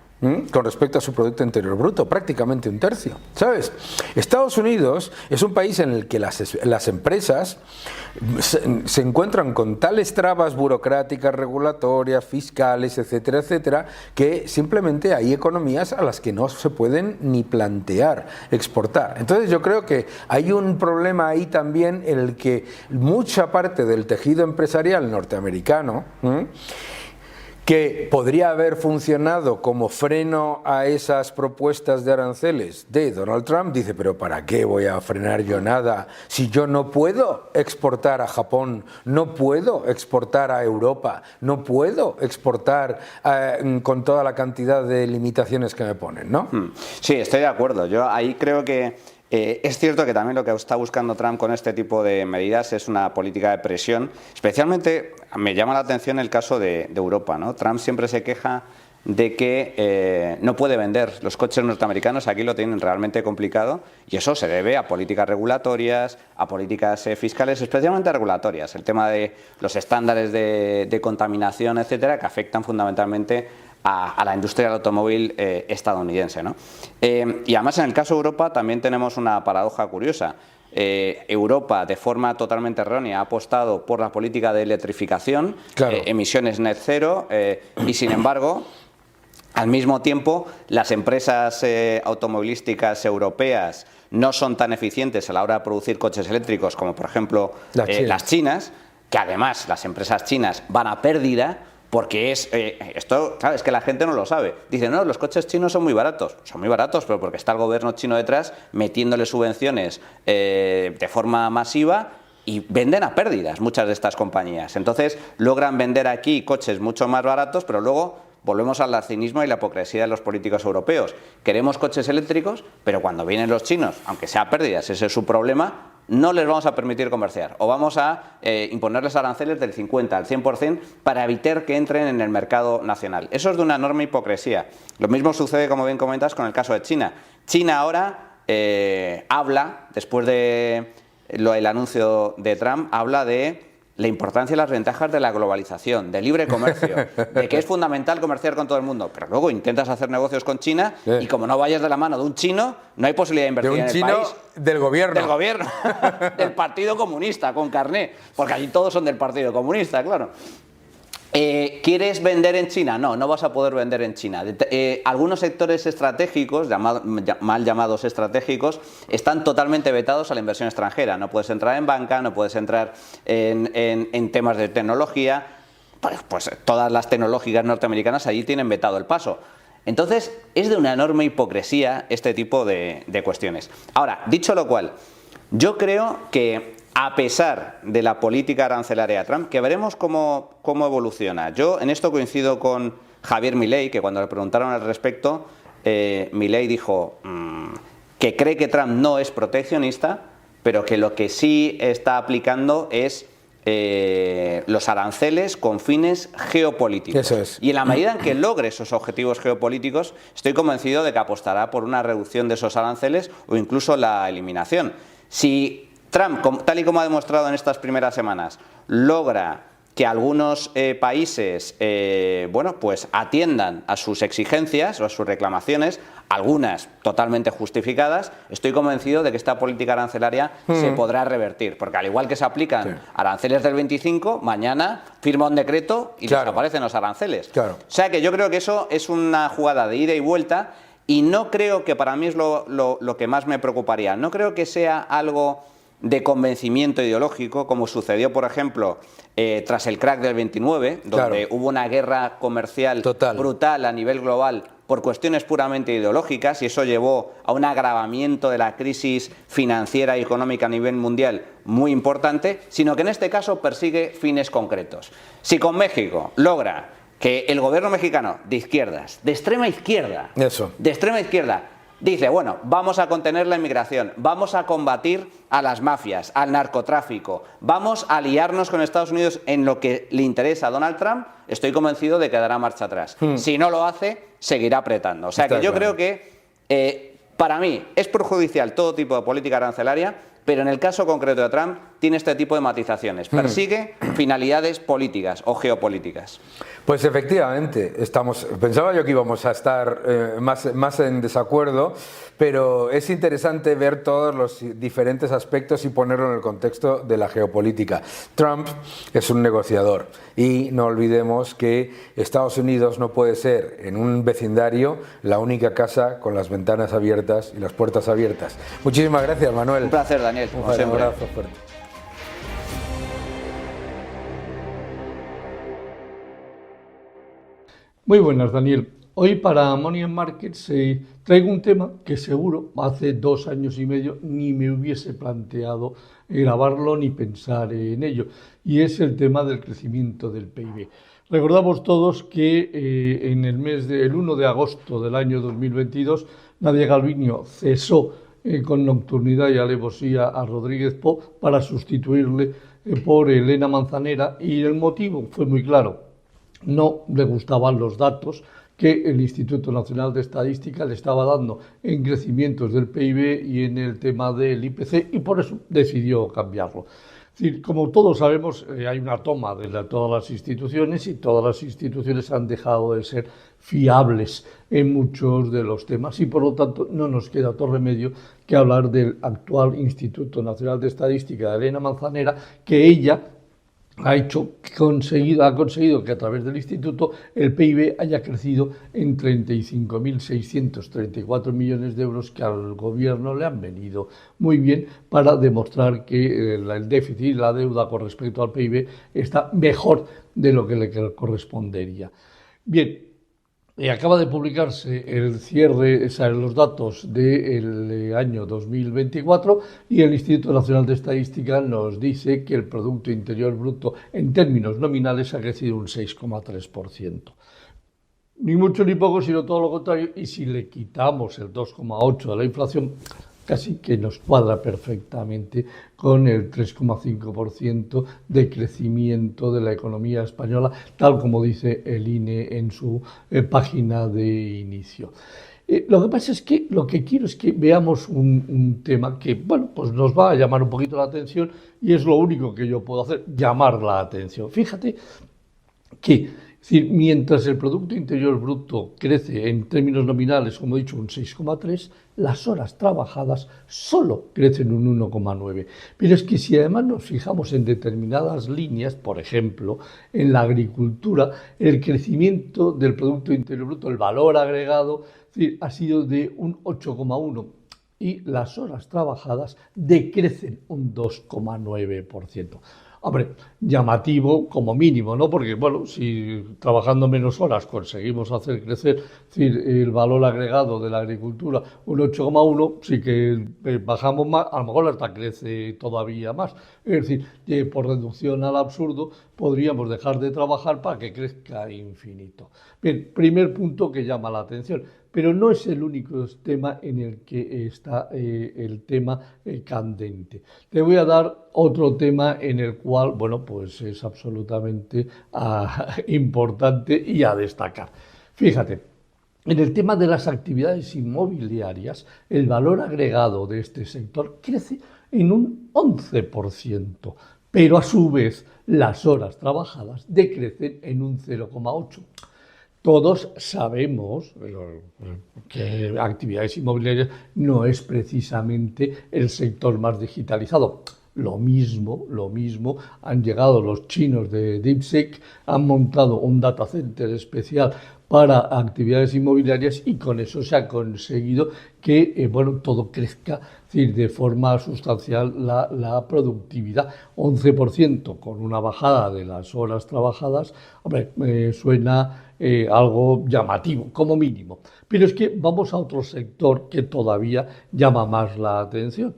con respecto a su Producto Interior Bruto, prácticamente 1/3, ¿sabes? Estados Unidos es un país en el que las empresas se encuentran con tales trabas burocráticas, regulatorias, fiscales, etcétera, etcétera, que simplemente hay economías a las que no se pueden ni plantear exportar. Entonces yo creo que hay un problema ahí también en el que mucha parte del tejido empresarial norteamericano, que podría haber funcionado como freno a esas propuestas de aranceles de Donald Trump, dice, pero ¿para qué voy a frenar yo nada si yo no puedo exportar a Japón, no puedo exportar a Europa, no puedo exportar con toda la cantidad de limitaciones que me ponen, ¿no? Sí, estoy de acuerdo. Yo ahí creo que es cierto que también lo que está buscando Trump con este tipo de medidas es una política de presión. Especialmente me llama la atención el caso de Europa, ¿no? Trump siempre se queja de que no puede vender los coches norteamericanos, aquí lo tienen realmente complicado, y eso se debe a políticas regulatorias, a políticas fiscales, especialmente regulatorias, el tema de los estándares de contaminación, etcétera, que afectan fundamentalmente a la industria del automóvil estadounidense, ¿no? Y además en el caso de Europa también tenemos una paradoja curiosa. Europa, de forma totalmente errónea, ha apostado por la política de electrificación, claro, emisiones net cero, y sin embargo, al mismo tiempo, las empresas automovilísticas europeas no son tan eficientes a la hora de producir coches eléctricos como, por ejemplo, las chinas, que además las empresas chinas van a pérdida. Porque esto, claro, es que la gente no lo sabe. Dicen, no, los coches chinos son muy baratos. Son muy baratos, pero porque está el gobierno chino detrás metiéndole subvenciones de forma masiva y venden a pérdidas muchas de estas compañías. Entonces logran vender aquí coches mucho más baratos, pero luego volvemos al cinismo y la hipocresía de los políticos europeos. Queremos coches eléctricos, pero cuando vienen los chinos, aunque sea a pérdidas, ese es su problema, no les vamos a permitir comerciar o vamos a imponerles aranceles del 50 al 100% para evitar que entren en el mercado nacional. Eso es de una enorme hipocresía. Lo mismo sucede, como bien comentas, con el caso de China. China ahora habla, después de el anuncio de Trump, habla de la importancia y las ventajas de la globalización, del libre comercio, de que es fundamental comerciar con todo el mundo, pero luego intentas hacer negocios con China y como no vayas de la mano de un chino, no hay posibilidad de invertir en el país. De un chino del gobierno. Del gobierno, del Partido Comunista, con carné, porque allí todos son del Partido Comunista, claro. ¿Quieres vender en China? No, no vas a poder vender en China. Algunos sectores estratégicos, mal llamados estratégicos, están totalmente vetados a la inversión extranjera. No puedes entrar en banca, no puedes entrar en temas de tecnología. Pues todas las tecnológicas norteamericanas allí tienen vetado el paso. Entonces, es de una enorme hipocresía este tipo de cuestiones. Ahora, dicho lo cual, yo creo que a pesar de la política arancelaria de Trump, que veremos cómo evoluciona. Yo en esto coincido con Javier Milei, que cuando le preguntaron al respecto, Milei dijo que cree que Trump no es proteccionista, pero que lo que sí está aplicando es los aranceles con fines geopolíticos. Eso es. Y en la medida en que logre esos objetivos geopolíticos, estoy convencido de que apostará por una reducción de esos aranceles o incluso la eliminación. Si Trump, tal y como ha demostrado en estas primeras semanas, logra que algunos países pues atiendan a sus exigencias o a sus reclamaciones, algunas totalmente justificadas, estoy convencido de que esta política arancelaria se podrá revertir, porque al igual que se aplican aranceles del 25, mañana firma un decreto y desaparecen los aranceles. O sea que yo creo que eso es una jugada de ida y vuelta, y no creo que, para mí es lo que más me preocuparía, no creo que sea algo de convencimiento ideológico, como sucedió, por ejemplo, tras el crack del 29, donde hubo una guerra comercial brutal a nivel global por cuestiones puramente ideológicas, y eso llevó a un agravamiento de la crisis financiera y económica a nivel mundial muy importante, sino que en este caso persigue fines concretos. Si con México logra que el gobierno mexicano de izquierdas, de extrema izquierda, dice, bueno, vamos a contener la inmigración, vamos a combatir a las mafias, al narcotráfico, vamos a aliarnos con Estados Unidos en lo que le interesa a Donald Trump, estoy convencido de que dará marcha atrás. Si no lo hace, seguirá apretando. O sea que yo creo que, para mí, es perjudicial todo tipo de política arancelaria, pero en el caso concreto de Trump tiene este tipo de matizaciones. Persigue finalidades políticas o geopolíticas. Pues efectivamente, pensaba yo que íbamos a estar más en desacuerdo, pero es interesante ver todos los diferentes aspectos y ponerlo en el contexto de la geopolítica. Trump es un negociador y no olvidemos que Estados Unidos no puede ser en un vecindario la única casa con las ventanas abiertas y las puertas abiertas. Muchísimas gracias, Manuel. Un placer, Daniel. Un abrazo fuerte. Muy buenas, Daniel. Hoy para Money and Markets traigo un tema que seguro hace 2 años y medio ni me hubiese planteado grabarlo ni pensar en ello, y es el tema del crecimiento del PIB. Recordamos todos que en el 1 de agosto del año 2022 Nadia Calviño cesó con nocturnidad y alevosía a Rodríguez Po para sustituirle por Elena Manzanera, y el motivo fue muy claro: no le gustaban los datos que el Instituto Nacional de Estadística le estaba dando en crecimientos del PIB y en el tema del IPC, y por eso decidió cambiarlo. Es decir, como todos sabemos, hay una toma de todas las instituciones, y todas las instituciones han dejado de ser fiables en muchos de los temas, y por lo tanto no nos queda otro remedio que hablar del actual Instituto Nacional de Estadística de Elena Manzanera, que ella ha conseguido que a través del instituto el PIB haya crecido en 35.634 millones de euros, que al gobierno le han venido muy bien para demostrar que el déficit y la deuda con respecto al PIB está mejor de lo que le correspondería. Bien. Acaba de publicarse el cierre, los datos del año 2024, y el Instituto Nacional de Estadística nos dice que el Producto Interior Bruto en términos nominales ha crecido un 6,3%. Ni mucho ni poco, sino todo lo contrario, y si le quitamos el 2,8% de la inflación, casi que nos cuadra perfectamente con el 3,5% de crecimiento de la economía española, tal como dice el INE en su página de inicio. Lo que pasa es que lo que quiero es que veamos un tema que, pues nos va a llamar un poquito la atención, y es lo único que yo puedo hacer, llamar la atención. Fíjate que Es decir, mientras el Producto Interior Bruto crece en términos nominales, como he dicho, un 6,3, las horas trabajadas solo crecen un 1,9. Pero es que si además nos fijamos en determinadas líneas, por ejemplo, en la agricultura, el crecimiento del Producto Interior Bruto, el valor agregado, es decir, ha sido de un 8,1 y las horas trabajadas decrecen un 2,9%. Hombre, llamativo como mínimo, ¿no? Porque, bueno, si trabajando menos horas conseguimos hacer crecer, es decir, el valor agregado de la agricultura un 8,1, sí que bajamos más, a lo mejor hasta crece todavía más. Es decir, que por reducción al absurdo podríamos dejar de trabajar para que crezca infinito. Bien, primer punto que llama la atención. Pero no es el único tema en el que está el tema candente. Te voy a dar otro tema en el cual, bueno, pues es absolutamente importante y a destacar. Fíjate, en el tema de las actividades inmobiliarias, el valor agregado de este sector crece en un 11%, pero a su vez las horas trabajadas decrecen en un 0,8%. Todos sabemos que actividades inmobiliarias no es precisamente el sector más digitalizado. Lo mismo, han llegado los chinos de DeepSeek, han montado un data center especial para actividades inmobiliarias y con eso se ha conseguido que todo crezca, es decir, de forma sustancial la productividad. 11% con una bajada de las horas trabajadas, suena algo llamativo, como mínimo. Pero es que vamos a otro sector que todavía llama más la atención.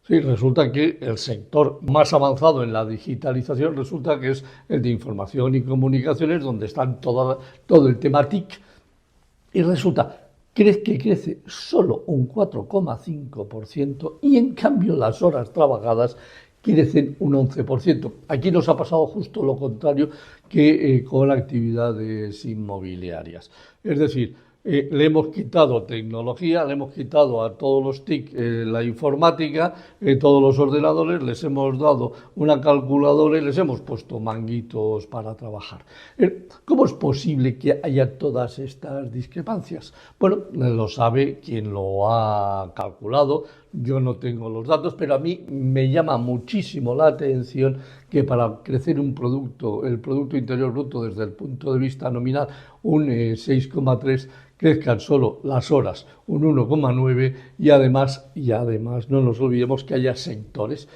Sí, resulta que el sector más avanzado en la digitalización resulta que es el de información y comunicaciones, donde están todo el tema TIC, y resulta que crece solo un 4,5% y en cambio las horas trabajadas crecen un 11%. Aquí nos ha pasado justo lo contrario que con actividades inmobiliarias. Es decir, le hemos quitado tecnología, le hemos quitado a todos los TIC la informática, todos los ordenadores, les hemos dado una calculadora y les hemos puesto manguitos para trabajar. ¿Cómo es posible que haya todas estas discrepancias? Bueno, lo sabe quien lo ha calculado. Yo no tengo los datos, pero a mí me llama muchísimo la atención que para crecer el Producto Interior Bruto desde el punto de vista nominal, un 6,3, crezcan solo las horas, un 1,9 y además no nos olvidemos que haya sectores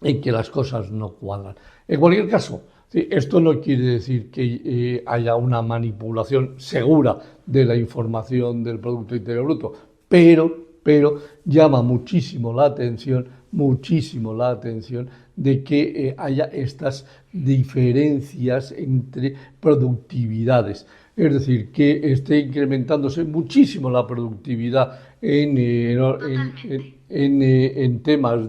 en que las cosas no cuadran. En cualquier caso, esto no quiere decir que haya una manipulación segura de la información del Producto Interior Bruto, pero llama muchísimo la atención de que haya estas diferencias entre productividades. Es decir, que esté incrementándose muchísimo la productividad en temas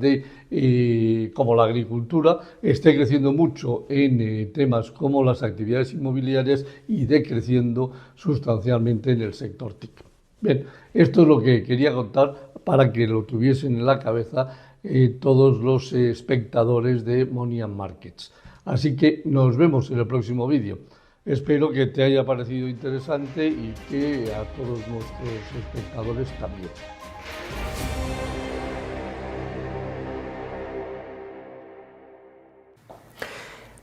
como la agricultura, esté creciendo mucho en temas como las actividades inmobiliarias y decreciendo sustancialmente en el sector TIC. Bien, esto es lo que quería contar para que lo tuviesen en la cabeza todos los espectadores de Money and Markets. Así que nos vemos en el próximo vídeo. Espero que te haya parecido interesante y que a todos nuestros espectadores también.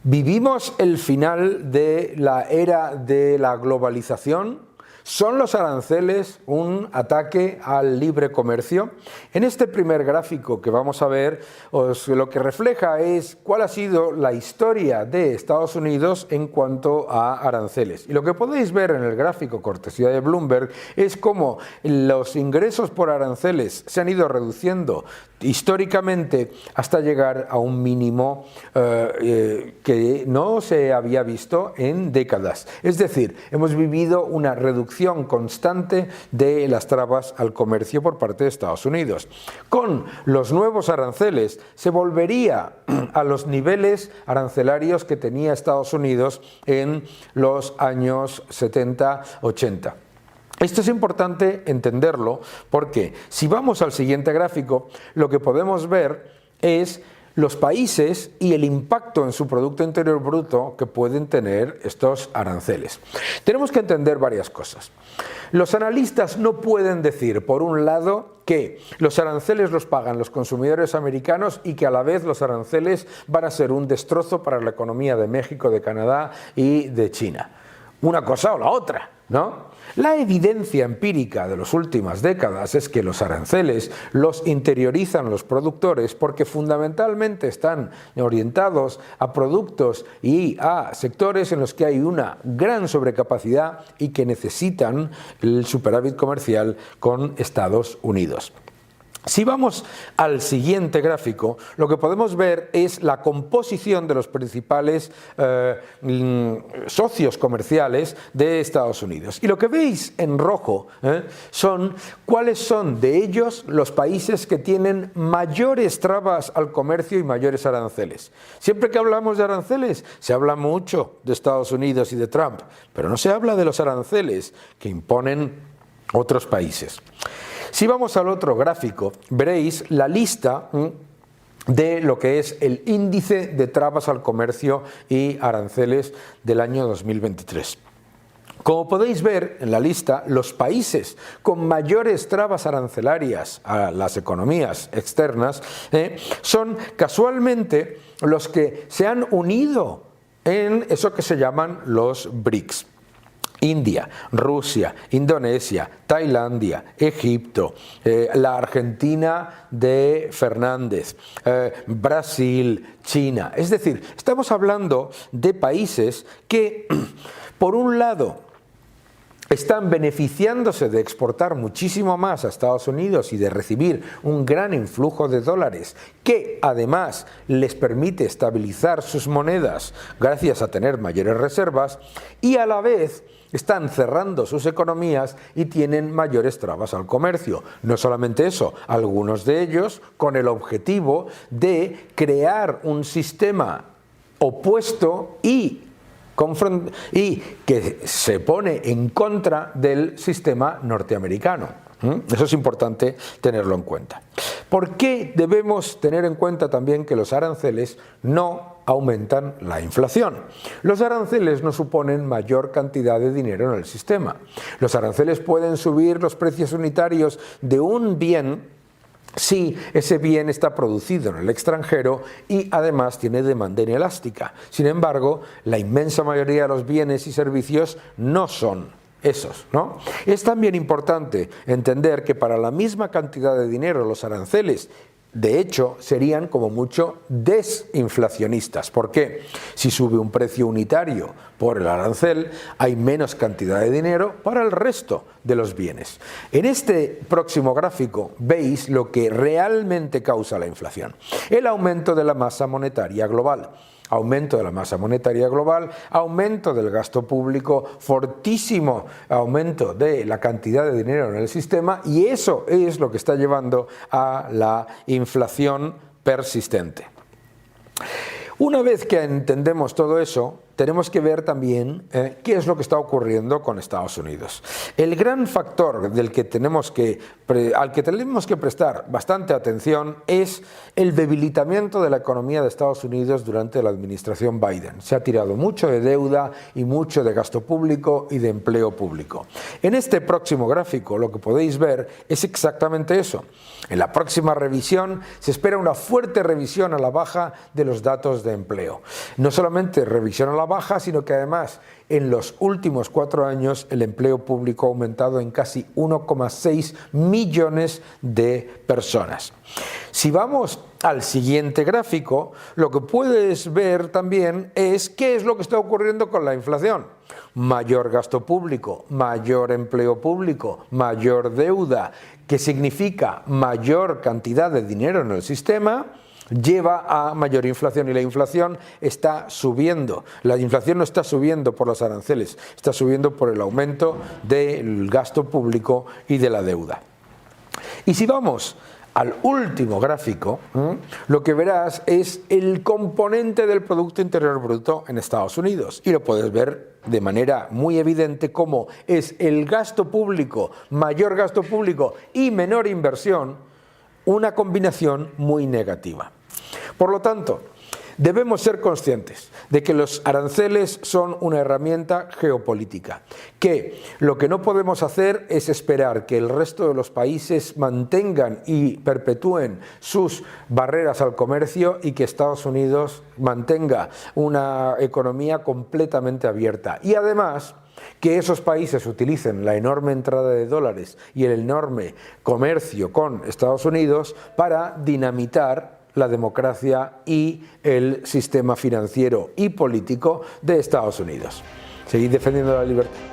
¿Vivimos el final de la era de la globalización? ¿Son los aranceles un ataque al libre comercio? En este primer gráfico que vamos a ver, lo que refleja es cuál ha sido la historia de Estados Unidos en cuanto a aranceles. Y lo que podéis ver en el gráfico cortesía de Bloomberg es cómo los ingresos por aranceles se han ido reduciendo históricamente hasta llegar a un mínimo que no se había visto en décadas. Es decir, hemos vivido una reducción constante de las trabas al comercio por parte de Estados Unidos. Con los nuevos aranceles se volvería a los niveles arancelarios que tenía Estados Unidos en los años 70-80. Esto es importante entenderlo porque si vamos al siguiente gráfico, lo que podemos ver es los países y el impacto en su Producto Interior Bruto que pueden tener estos aranceles. Tenemos que entender varias cosas. Los analistas no pueden decir, por un lado, que los aranceles los pagan los consumidores americanos y que a la vez los aranceles van a ser un destrozo para la economía de México, de Canadá y de China. Una cosa o la otra, ¿no? La evidencia empírica de las últimas décadas es que los aranceles los interiorizan los productores porque fundamentalmente están orientados a productos y a sectores en los que hay una gran sobrecapacidad y que necesitan el superávit comercial con Estados Unidos. Si vamos al siguiente gráfico, lo que podemos ver es la composición de los principales socios comerciales de Estados Unidos. Y lo que veis en rojo son cuáles son de ellos los países que tienen mayores trabas al comercio y mayores aranceles. Siempre que hablamos de aranceles, se habla mucho de Estados Unidos y de Trump, pero no se habla de los aranceles que imponen otros países. Si vamos al otro gráfico, veréis la lista de lo que es el índice de trabas al comercio y aranceles del año 2023. Como podéis ver en la lista, los países con mayores trabas arancelarias a las economías externas son casualmente los que se han unido en eso que se llaman los BRICS. India, Rusia, Indonesia, Tailandia, Egipto, la Argentina de Fernández, Brasil, China. Es decir, estamos hablando de países que, por un lado, están beneficiándose de exportar muchísimo más a Estados Unidos y de recibir un gran influjo de dólares que además les permite estabilizar sus monedas gracias a tener mayores reservas, y a la vez están cerrando sus economías y tienen mayores trabas al comercio. No solamente eso, algunos de ellos con el objetivo de crear un sistema opuesto y que se pone en contra del sistema norteamericano. Eso es importante tenerlo en cuenta. ¿Por qué debemos tener en cuenta también que los aranceles no aumentan la inflación? Los aranceles no suponen mayor cantidad de dinero en el sistema. Los aranceles pueden subir los precios unitarios de un bien si ese bien está producido en el extranjero y además tiene demanda inelástica. Sin embargo, la inmensa mayoría de los bienes y servicios no son esos, ¿no? Es también importante entender que para la misma cantidad de dinero los aranceles, de hecho, serían como mucho desinflacionistas. ¿Por qué? Si sube un precio unitario por el arancel, hay menos cantidad de dinero para el resto de los bienes. En este próximo gráfico veis lo que realmente causa la inflación: el aumento de la masa monetaria global. Aumento de la masa monetaria global, aumento del gasto público, fortísimo aumento de la cantidad de dinero en el sistema, y eso es lo que está llevando a la inflación persistente. Una vez que entendemos todo eso, tenemos que ver también qué es lo que está ocurriendo con Estados Unidos. El gran factor al que tenemos que prestar bastante atención es el debilitamiento de la economía de Estados Unidos durante la administración Biden. Se ha tirado mucho de deuda y mucho de gasto público y de empleo público. En este próximo gráfico lo que podéis ver es exactamente eso. En la próxima revisión se espera una fuerte revisión a la baja de los datos de empleo. No solamente revisión a la baja, sino que además en los últimos 4 años el empleo público ha aumentado en casi 1,6 millones de personas. Si vamos al siguiente gráfico, lo que puedes ver también es qué es lo que está ocurriendo con la inflación. Mayor gasto público, mayor empleo público, mayor deuda, que significa mayor cantidad de dinero en el sistema, lleva a mayor inflación, y la inflación está subiendo. La inflación no está subiendo por los aranceles, está subiendo por el aumento del gasto público y de la deuda. Y si vamos al último gráfico, lo que verás es el componente del Producto Interior Bruto en Estados Unidos, y lo puedes ver de manera muy evidente cómo es el gasto público, mayor gasto público y menor inversión, una combinación muy negativa. Por lo tanto, debemos ser conscientes de que los aranceles son una herramienta geopolítica, que lo que no podemos hacer es esperar que el resto de los países mantengan y perpetúen sus barreras al comercio y que Estados Unidos mantenga una economía completamente abierta. Y además, que esos países utilicen la enorme entrada de dólares y el enorme comercio con Estados Unidos para dinamitar la democracia y el sistema financiero y político de Estados Unidos. Seguid defendiendo la libertad.